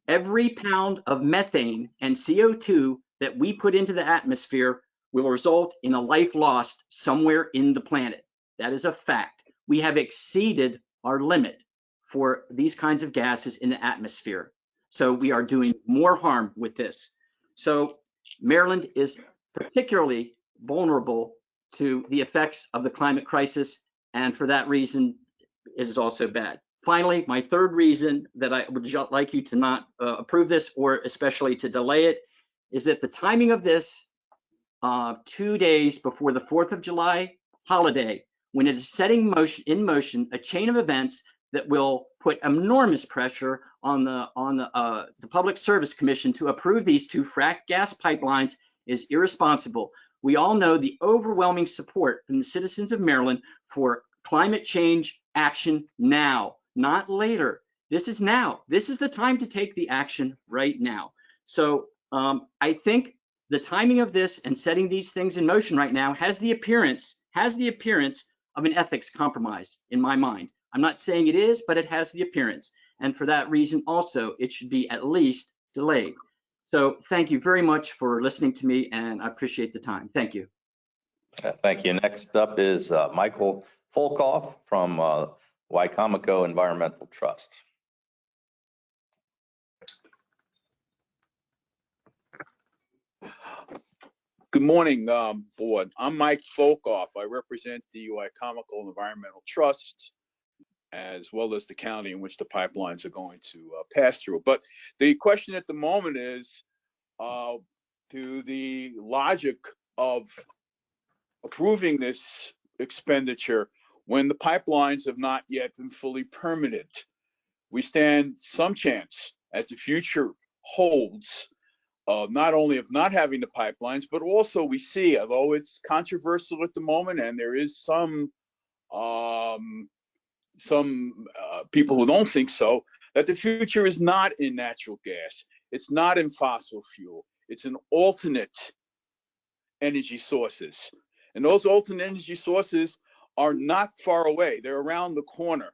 Every pound of methane and CO2 that we put into the atmosphere will result in a life lost somewhere in the planet. That is a fact. We have exceeded our limit for these kinds of gases in the atmosphere. So we are doing more harm with this. So Maryland is particularly vulnerable to the effects of the climate crisis, and for that reason, it is also bad. Finally, my third reason that I would like you to not approve this, or especially to delay it, is that the timing of this 2 days before the 4th of July holiday, when it is setting in motion a chain of events that will put enormous pressure on the Public Service Commission to approve these 2 fracked gas pipelines, is irresponsible. We all know the overwhelming support from the citizens of Maryland for climate change action now, not later. This is now. This is the time to take the action right now. So I think the timing of this and setting these things in motion right now has the appearance of an ethics compromise in my mind. I'm not saying it is, but it has the appearance. And for that reason also, it should be at least delayed. So thank you very much for listening to me, and I appreciate the time. Thank you. Thank you. Next up is Michael Folkoff from Wycomico Environmental Trust. Good morning, board. I'm Mike Folkoff. I represent the Wycomico Environmental Trust, as well as the county in which the pipelines are going to pass through. But the question at the moment is, to the logic of approving this expenditure when the pipelines have not yet been fully permitted. We stand some chance, as the future holds, not only of not having the pipelines, but also we see, although it's controversial at the moment, and there is some people who don't think so, that the future is not in natural gas. It's not in fossil fuel. It's in alternate energy sources. And those alternate energy sources are not far away. They're around the corner.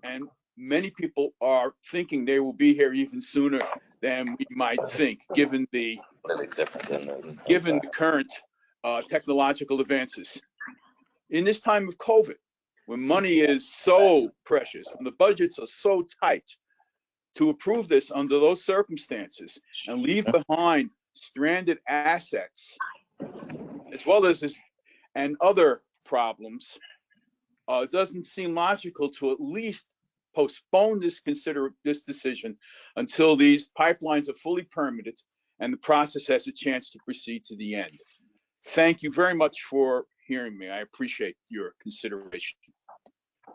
And many people are thinking they will be here even sooner than we might think, given the current technological advances. In this time of COVID, when money is so precious, when the budgets are so tight, to approve this under those circumstances and leave behind stranded assets, as well as this and other problems, it doesn't seem logical to at least postpone this decision until these pipelines are fully permitted and the process has a chance to proceed to the end. Thank you very much for hearing me. I appreciate your consideration.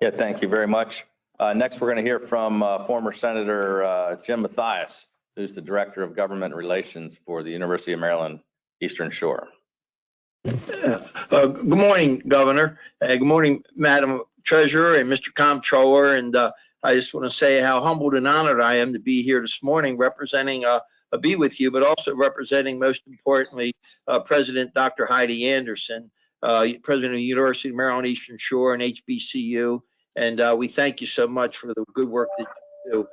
Yeah, thank you very much. Next, we're going to hear from former Senator Jim Mathias, who's the Director of Government Relations for the University of Maryland Eastern Shore. Good morning, Governor. Good morning, Madam Treasurer and Mr. Comptroller. And I just want to say how humbled and honored I am to be here this morning representing be with you, but also representing, most importantly, President Dr. Heidi Anderson, President of the University of Maryland Eastern Shore and HBCU. And we thank you so much for the good work that you do.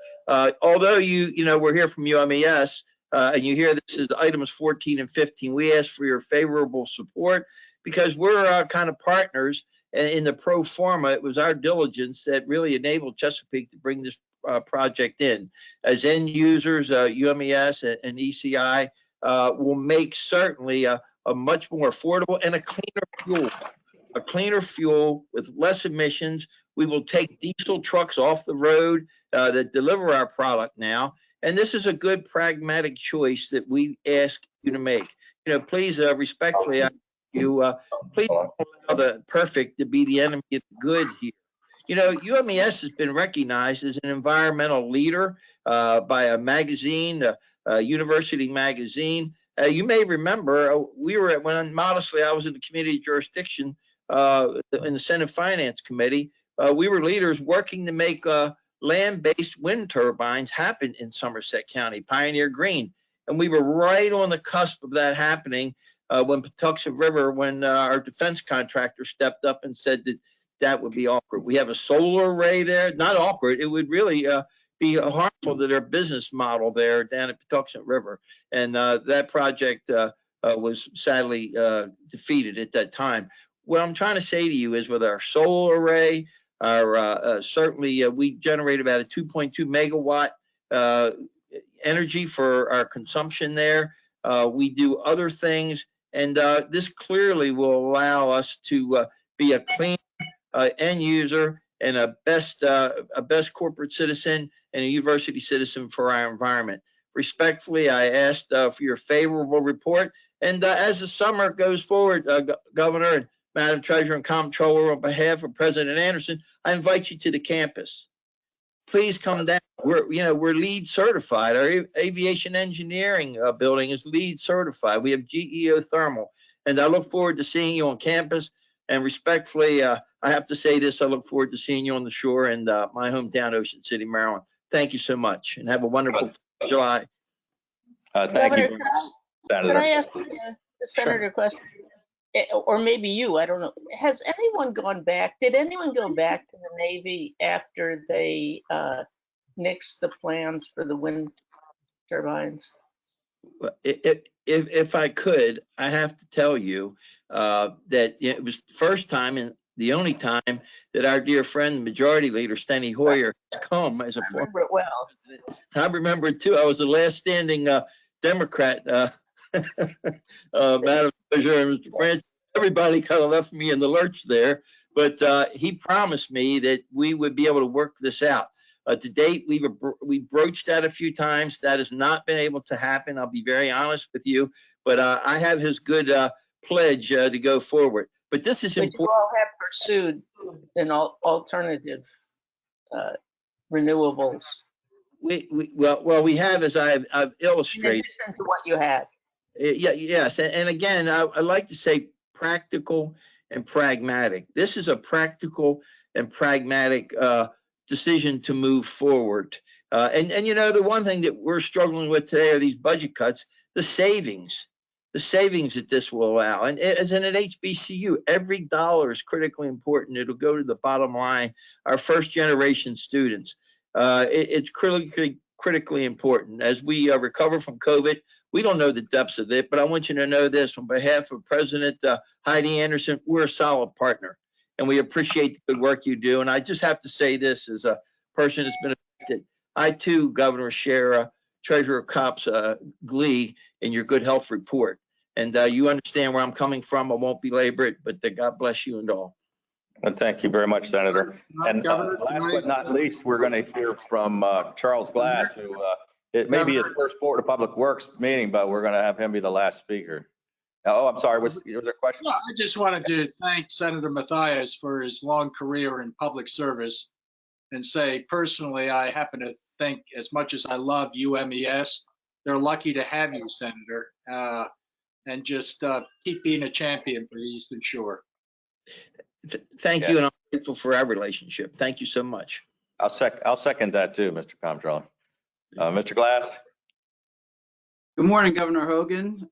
Although we're here from UMES, and you hear this is items 14 and 15, we ask for your favorable support because we're kind of partners in the pro forma. It was our diligence that really enabled Chesapeake to bring this project in. As end users, UMES and ECI will make certainly a much more affordable and a cleaner fuel with less emissions. We will take diesel trucks off the road that deliver our product now. And this is a good pragmatic choice that we ask you to make. Please respectfully, please don't allow the perfect to be the enemy of the good here. UMES has been recognized as an environmental leader by a magazine, University Magazine. You may remember when modestly I was in the community jurisdiction in the Senate Finance Committee. We were leaders working to make land-based wind turbines happen in Somerset County, Pioneer Green. And we were right on the cusp of that happening when Patuxent River, when our defense contractor stepped up and said that would be awkward. We have a solar array there, not awkward. It would really be harmful to their business model there down at Patuxent River. And that project was sadly defeated at that time. What I'm trying to say to you is with our solar array, certainly we generate about a 2.2 megawatt energy for our consumption there. We do other things, and this clearly will allow us to be a clean end user and a best corporate citizen and a university citizen for our environment. Respectfully, I asked for your favorable report. And as the summer goes forward, Governor and Madam Treasurer and Comptroller, on behalf of President Anderson, I invite you to the campus. Please come down. We're LEED certified. Our aviation engineering building is LEED certified. We have geothermal, and I look forward to seeing you on campus. And respectfully, I have to say this: I look forward to seeing you on the shore in my hometown, Ocean City, Maryland. Thank you so much and have a wonderful July. Thank Governor, you, could I Senator. ask you the senator question? Or maybe you, I don't know. Has anyone gone back? Did anyone go back to the Navy after they nixed the plans for the wind turbines? If I could, I have to tell you that it was the first time and the only time that our dear friend, Majority Leader Steny Hoyer, has come as a former. Remember it well. I remember it too. I was the last standing Democrat, Madam Treasurer and Mr. Francis. Everybody kind of left me in the lurch there, but he promised me that we would be able to work this out. To date, we've broached that a few times. That has not been able to happen. I'll be very honest with you, but I have his good pledge to go forward. But this is important. But you all have pursued an alternative renewables. We have, as I've illustrated. In addition to what you had. Yes, and again, I like to say practical and pragmatic. This is a practical and pragmatic decision to move forward. And you know, the one thing that we're struggling with today are these budget cuts, the savings that this will allow. And as in an HBCU, every dollar is critically important. It'll go to the bottom line, our first generation students. It's critically important. As we recover from COVID, we don't know the depths of it, but I want you to know this on behalf of President Heidi Anderson, we're a solid partner and we appreciate the good work you do. And I just have to say this as a person that's been affected. I too, Governor, share Treasurer Kopp's glee in your good health report. And you understand where I'm coming from. I won't belabor it, but God bless you and all. And thank you very much, Senator. And last but not least, we're going to hear from Charles Glass, who it may be his first Florida Public Works meeting, but we're going to have him be the last speaker. Oh, I'm sorry. Was there a question? No, I just wanted to thank Senator Mathias for his long career in public service and say personally, I happen to think as much as I love UMES, they're lucky to have you, Senator, and just keep being a champion for the Eastern Shore. Thank you, and I'm grateful for our relationship. Thank you so much. I'll second that too, Mr. Comptroller. Mr. Glass. Good morning, Governor Hogan,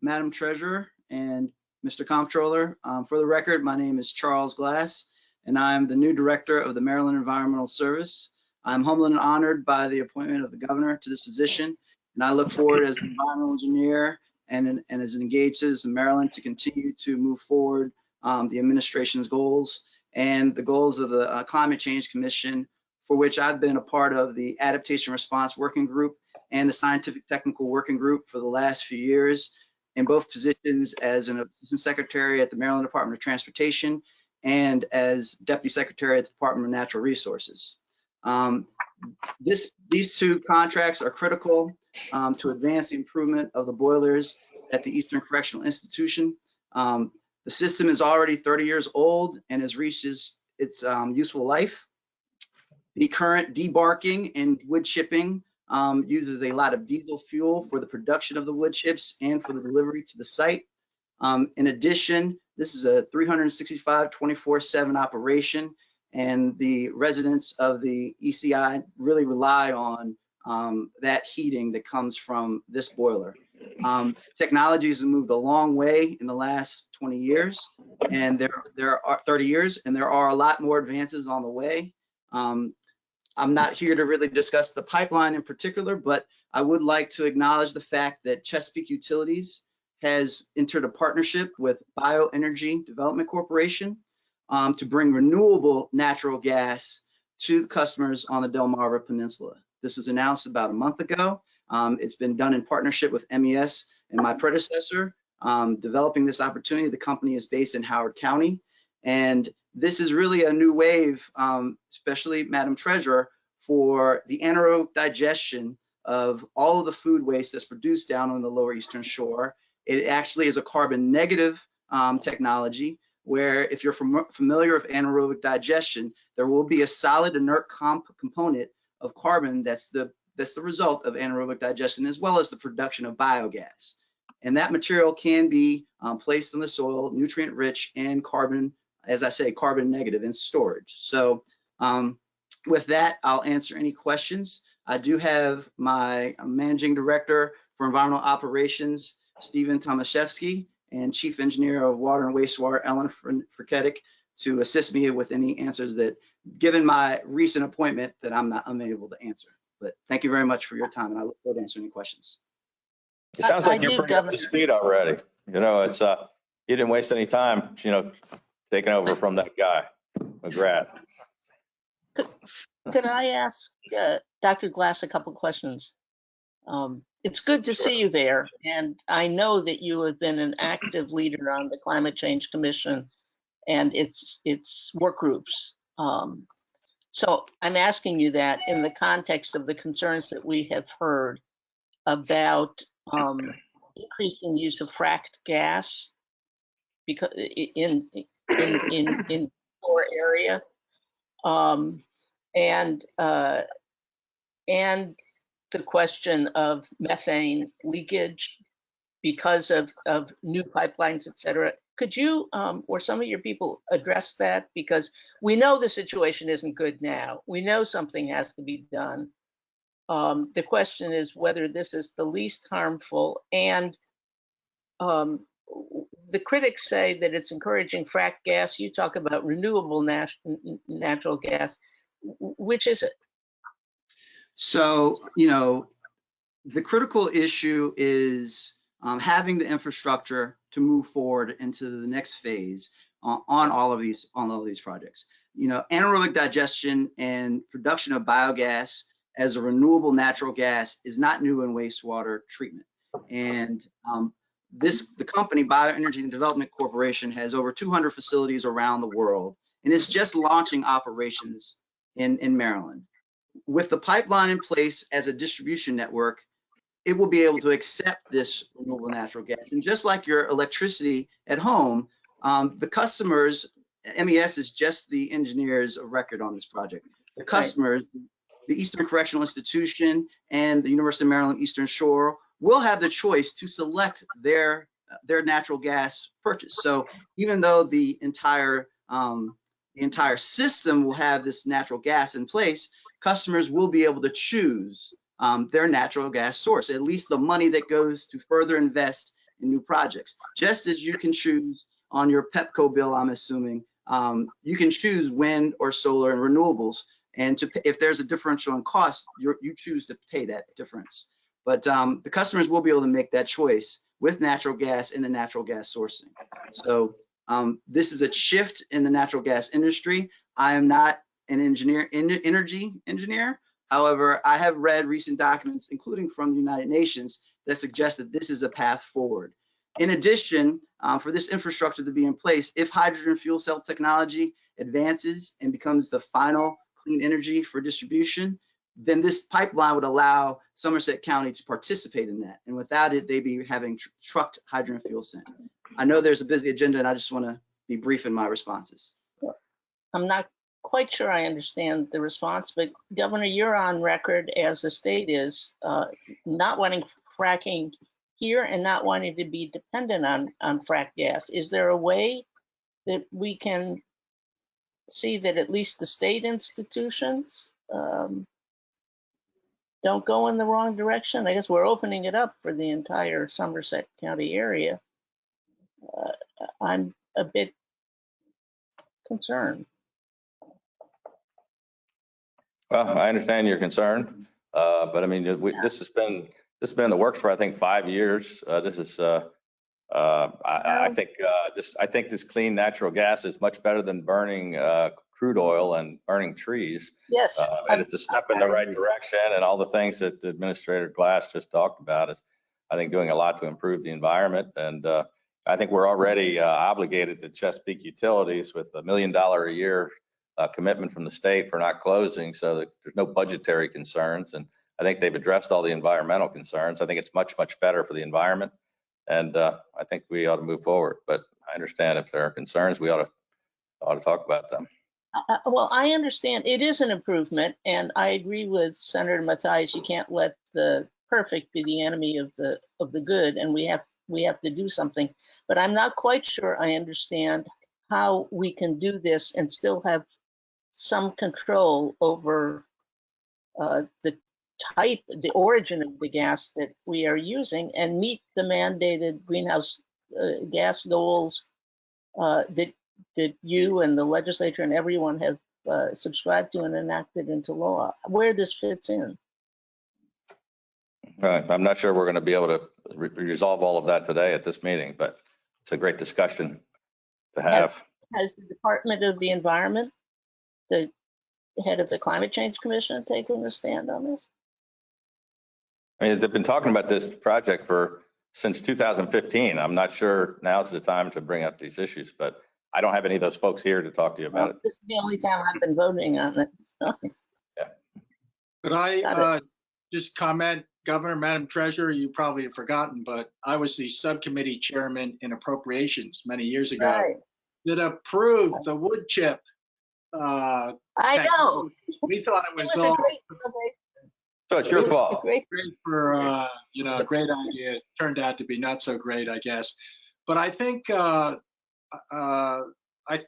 Madam Treasurer, and Mr. Comptroller. For the record, my name is Charles Glass, and I'm the new Director of the Maryland Environmental Service. I'm humbled and honored by the appointment of the Governor to this position, and I look forward as an environmental engineer and as an engaged citizen of Maryland to continue to move forward the administration's goals and the goals of the Climate Change Commission, for which I've been a part of the Adaptation Response Working Group and the Scientific Technical Working Group for the last few years, in both positions as an Assistant Secretary at the Maryland Department of Transportation and as Deputy Secretary at the Department of Natural Resources. These two contracts are critical to advance the improvement of the boilers at the Eastern Correctional Institution. The system is already 30 years old and has reached its useful life. The current debarking and wood chipping uses a lot of diesel fuel for the production of the wood chips and for the delivery to the site. In addition, this is a 365, 24/7 operation, and the residents of the ECI really rely on that heating that comes from this boiler. Technologies have moved a long way in the last 20 years, and there are 30 years, and there are a lot more advances on the way. I'm not here to really discuss the pipeline in particular, but I would like to acknowledge the fact that Chesapeake Utilities has entered a partnership with Bioenergy Development Corporation to bring renewable natural gas to customers on the Delmarva Peninsula. This was announced about a month ago. It's been done in partnership with MES and my predecessor developing this opportunity. The company is based in Howard County, and this is really a new wave, especially Madam Treasurer, for the anaerobic digestion of all of the food waste that's produced down on the Lower Eastern Shore. It actually is a carbon negative technology, where if you're familiar with anaerobic digestion, there will be a solid inert component of carbon that's the result of anaerobic digestion, as well as the production of biogas. And that material can be placed in the soil, nutrient rich and carbon, as I say, carbon negative in storage. So With that, I'll answer any questions. I do have my Managing Director for Environmental Operations, Stephen Tomaszewski, and Chief Engineer of Water and Wastewater, Ellen Frketic, to assist me with any answers that, given my recent appointment, that I'm unable to answer. But thank you very much for your time, and I look forward to answering any questions. It sounds like you're do, pretty up to speed already. You know, it's, you didn't waste any time, you know, taking over from that guy, McGrath. Could I ask Dr. Glass a couple questions? It's good to see you there, and I know that you have been an active leader on the Climate Change Commission and its work groups. So I'm asking you that in the context of the concerns that we have heard about increasing the use of fracked gas because in our area, and the question of methane leakage because of new pipelines, et cetera. Could you or some of your people address that? Because we know the situation isn't good now. We know something has to be done. The question is whether this is the least harmful, and the critics say that it's encouraging fracked gas. You talk about renewable natural gas. Which is it? So, you know, the critical issue is having the infrastructure to move forward into the next phase on all of these projects. You know, anaerobic digestion and production of biogas as a renewable natural gas is not new in wastewater treatment. And the company, Bioenergy Development Corporation, has over 200 facilities around the world, and it's just launching operations in Maryland. With the pipeline in place as a distribution network, it will be able to accept this renewable natural gas. And just like your electricity at home, the customers, MES is just the engineers of record on this project. The customers, the Eastern Correctional Institution and the University of Maryland Eastern Shore will have the choice to select their natural gas purchase. So even though the entire system will have this natural gas in place, customers will be able to choose their natural gas source, at least the money that goes to further invest in new projects. Just as you can choose on your Pepco bill, I'm assuming, you can choose wind or solar and renewables. And if there's a differential in cost, you choose to pay that difference. But the customers will be able to make that choice with natural gas and the natural gas sourcing. So this is a shift in the natural gas industry. I am not an energy engineer. However, I have read recent documents, including from the United Nations, that suggest that this is a path forward. In addition, for this infrastructure to be in place, if hydrogen fuel cell technology advances and becomes the final clean energy for distribution, then this pipeline would allow Somerset County to participate in that. And without it, they'd be having trucked hydrogen fuel sent. I know there's a busy agenda, and I just want to be brief in my responses. I'm not quite sure I understand the response, but Governor, you're on record, as the state is, not wanting fracking here and not wanting to be dependent on frack gas. Is there a way that we can see that at least the state institutions don't go in the wrong direction? I guess we're opening it up for the entire Somerset County area. I'm a bit concerned. Well, I understand your concern, but I mean, this has been in the works for, I think, 5 years. I think this clean natural gas is much better than burning crude oil and burning trees. Yes. And it's a step in the right direction, and all the things that Administrator Glass just talked about is, I think, doing a lot to improve the environment. And I think we're already obligated to Chesapeake Utilities with $1 million a year commitment from the state for not closing, so that there's no budgetary concerns. And I think they've addressed all the environmental concerns. I think it's much, much better for the environment. And I think we ought to move forward. But I understand if there are concerns, we ought to talk about them. Well, I understand it is an improvement, and I agree with Senator Mathias. You can't let the perfect be the enemy of the good, and we have to do something. But I'm not quite sure I understand how we can do this and still have some control over the origin of the gas that we are using and meet the mandated greenhouse gas goals that you and the legislature and everyone have subscribed to and enacted into law, where this fits in. I'm not sure we're going to be able to resolve all of that today at this meeting, but it's a great discussion to have. Has the Department of the Environment, the head of the Climate Change Commission, taken a stand on this? I mean, they've been talking about this project since 2015. I'm not sure now's the time to bring up these issues, but I don't have any of those folks here to talk to you about it. This is the only time I've been voting on it. Could I just comment, Governor, Madam Treasurer, you probably have forgotten, but I was the subcommittee chairman in appropriations many years ago Right. that approved the wood chip. I know. We thought it was a all great innovation. So it's your fault. great for, a great idea. It turned out to be not so great, I guess. But I think, I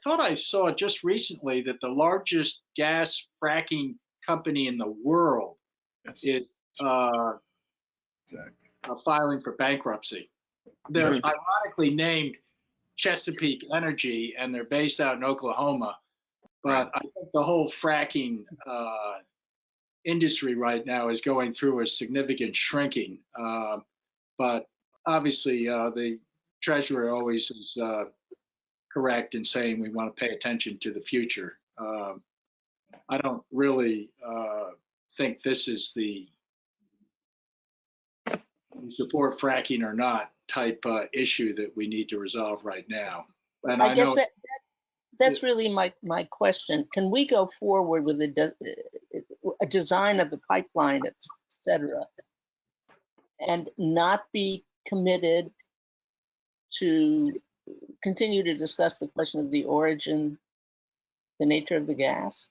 thought I saw just recently that the largest gas fracking company in the world is filing for bankruptcy. They're ironically named Chesapeake Energy, and they're based out in Oklahoma. But I think the whole fracking industry right now is going through a significant shrinking. But obviously, the treasurer always is correct in saying we want to pay attention to the future. I don't really think this is the support fracking or not type issue that we need to resolve right now. And I guess that's really my question. Can we go forward with a design of the pipeline, et cetera, and not be committed to continue to discuss the question of the origin, the nature of the gas?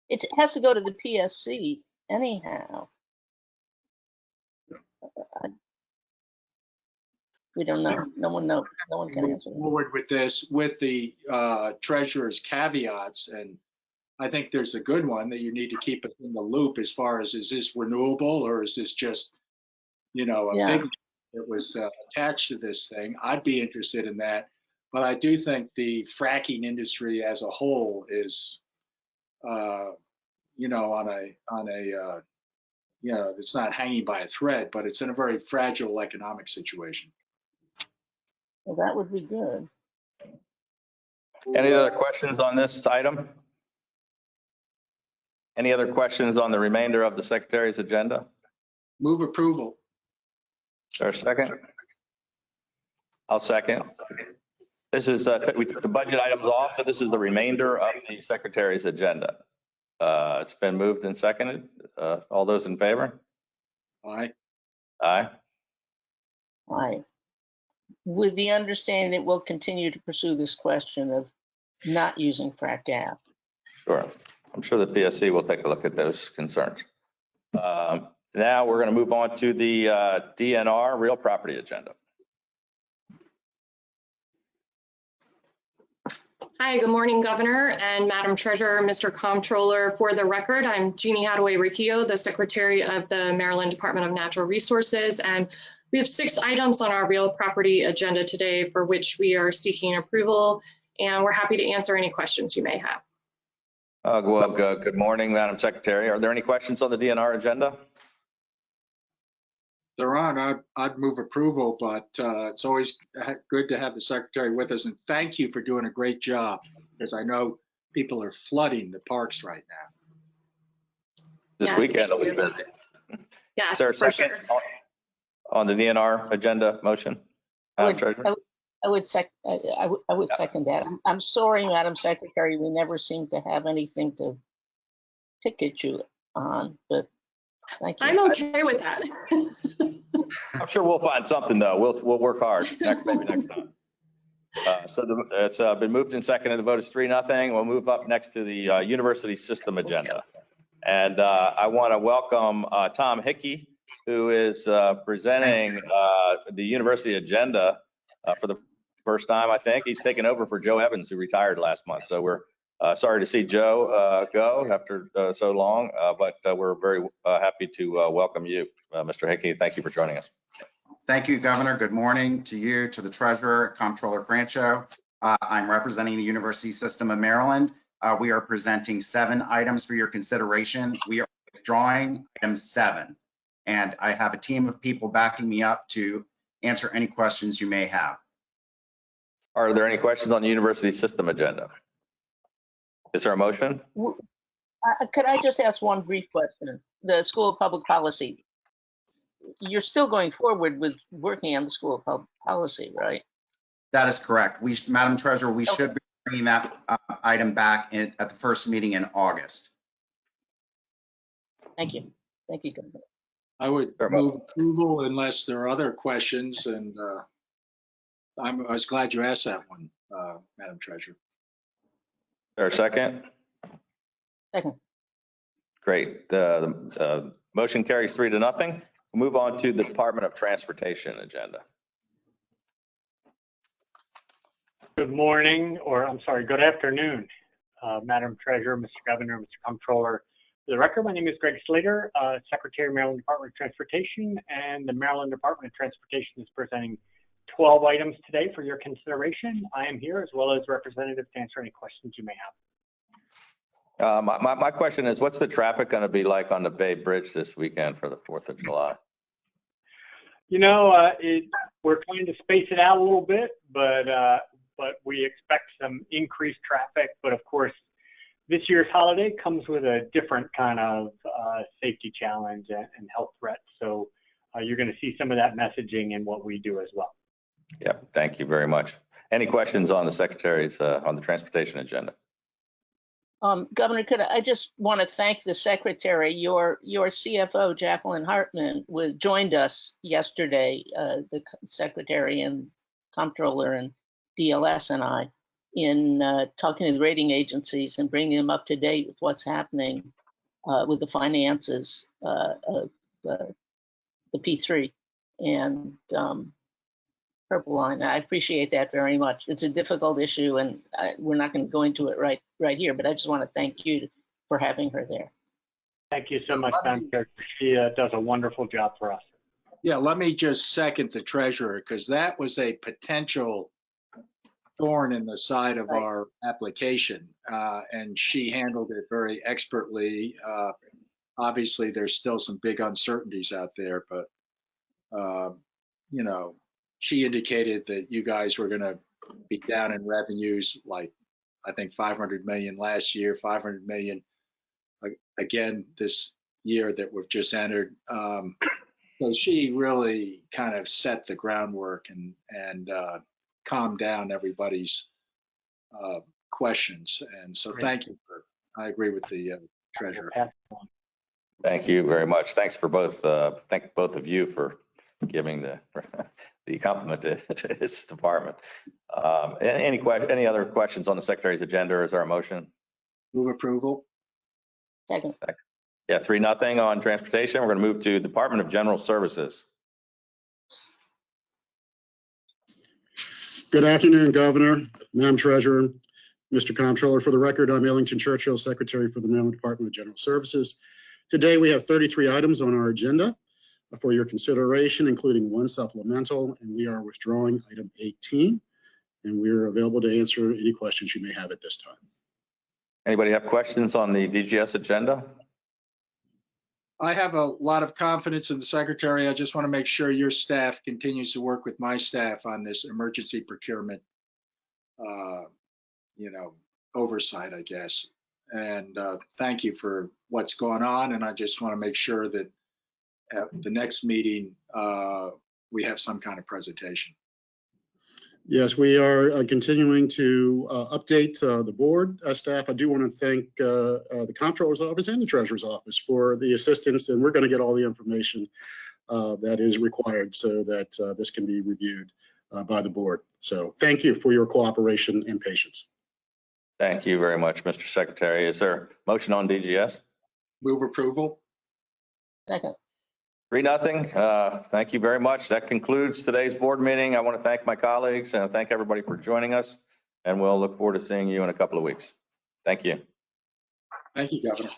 It has to go to the PSC anyhow. We don't know. No one knows. No one can answer. Forward with this, with the treasurer's caveats, and I think there's a good one that you need to keep us in the loop as far as, is this renewable or is this just, a big that was attached to this thing? I'd be interested in that, but I do think the fracking industry as a whole is, it's not hanging by a thread, but it's in a very fragile economic situation. Well, that would be good. Any other questions on this item? Any other questions on the remainder of the secretary's agenda? Move approval. Is there a second? I'll second. This is, we took the budget items off, so this is the remainder of the secretary's agenda. It's been moved and seconded. All those in favor? Aye. Aye. Aye. With the understanding that we'll continue to pursue this question of not using frac gas. Sure. I'm sure the PSC will take a look at those concerns. Now we're going to move on to the DNR real property agenda. Hi, good morning, Governor and Madam Treasurer, Mr. Comptroller. For the record, I'm Jeannie Hadaway-Riccio, the Secretary of the Maryland Department of Natural Resources, and we have 6 items on our real property agenda today for which we are seeking approval, and we're happy to answer any questions you may have. Good morning, Madam Secretary. Are there any questions on the DNR agenda? There aren't. I'd move approval, but it's always good to have the secretary with us. And thank you for doing a great job, because I know people are flooding the parks right now. This weekend will be busy. Yes, Is there a second on the DNR agenda motion, Madam Treasurer? I would second that. I'm sorry, Madam Secretary, we never seem to have anything to pick at you on, but thank you. I'm okay with that. I'm sure we'll find something, though. We'll work hard maybe next time. So it's been moved and seconded. The vote is 3-0. We'll move up next to the university system agenda. And I want to welcome Tom Hickey, who is presenting the university agenda for the first time, I think. He's taken over for Joe Evans, who retired last month. So we're sorry to see Joe go after so long, but we're very happy to welcome you, Mr. Hickey. Thank you for joining us. Thank you, Governor. Good morning to you, to the Treasurer, Comptroller Francho. I'm representing the University System of Maryland. We are presenting 7 items for your consideration. We are withdrawing item 7. And I have a team of people backing me up to answer any questions you may have. Are there any questions on the University System agenda? Is there a motion? Could I just ask one brief question? The School of Public Policy, you're still going forward with working on the School of Public Policy, right? That is correct. Madam Treasurer, we should be bringing that item back at the first meeting in August. Thank you. Thank you, Governor. I would move approval unless there are other questions, and I was glad you asked that one, Madam Treasurer. Is there a second? Second. Great. The motion carries 3-0. We'll move on to the Department of Transportation agenda. Good morning, or I'm sorry, good afternoon, Madam Treasurer, Mr. Governor, Mr. Comptroller. For the record, my name is Greg Slater, Secretary, Maryland Department of Transportation, and the Maryland Department of Transportation is presenting 12 items today for your consideration. I am here as well as representatives to answer any questions you may have. My question is, what's the traffic going to be like on the Bay Bridge this weekend for the 4th of July? You know, we're trying to space it out a little bit, but we expect some increased traffic. But of course, this year's holiday comes with a different kind of safety challenge and health threat. So you're going to see some of that messaging in what we do as well. Yeah, thank you very much. Any questions on the Secretary's, on the transportation agenda? Governor, I just want to thank the Secretary. Your CFO, Jacqueline Hartman, joined us yesterday, the Secretary and Comptroller and DLS and I, in talking to the rating agencies and bringing them up to date with what's happening with the finances of the P3 and Purple Line. I appreciate that very much. It's a difficult issue, and we're not going to go into it right here, but I just want to thank you for having her there. Thank you so much, Madam Chair. She does a wonderful job for us. Yeah, let me just second the Treasurer, because that was a potential thorn in the side of our application, and she handled it very expertly. Obviously, there's still some big uncertainties out there, but you know, she indicated that you guys were going to be down in revenues, like I think 500 million last year, 500 million again this year that we've just entered. So she really kind of set the groundwork and calmed down everybody's questions. And so thank you I agree with the Treasurer. Thank you very much. Thanks for both. Thank both of you for giving the compliment to his department. Any other questions on the Secretary's agenda, or is there a motion? Move approval. Second. Yeah, 3-0 on transportation. We're going to move to Department of General Services. Good afternoon, Governor, Madam Treasurer, Mr. Comptroller. For the record, I'm Ellington Churchill, Secretary for the Maryland Department of General Services. Today, we have 33 items on our agenda for your consideration, including 1 supplemental, and we are withdrawing item 18, and we're available to answer any questions you may have at this time. Anybody have questions on the DGS agenda? I have a lot of confidence in the Secretary. I just want to make sure your staff continues to work with my staff on this emergency procurement, oversight, I guess. And thank you for what's going on. And I just want to make sure that at the next meeting, we have some kind of presentation. Yes, we are continuing to update the board staff. I do want to thank the Comptroller's Office and the Treasurer's Office for the assistance, and we're going to get all the information that is required so that this can be reviewed by the board. So thank you for your cooperation and patience. Thank you very much, Mr. Secretary. Is there a motion on DGS? Move approval. Second. 3-0. Thank you very much. That concludes today's board meeting. I want to thank my colleagues and thank everybody for joining us. And we'll look forward to seeing you in a couple of weeks. Thank you. Thank you, Governor.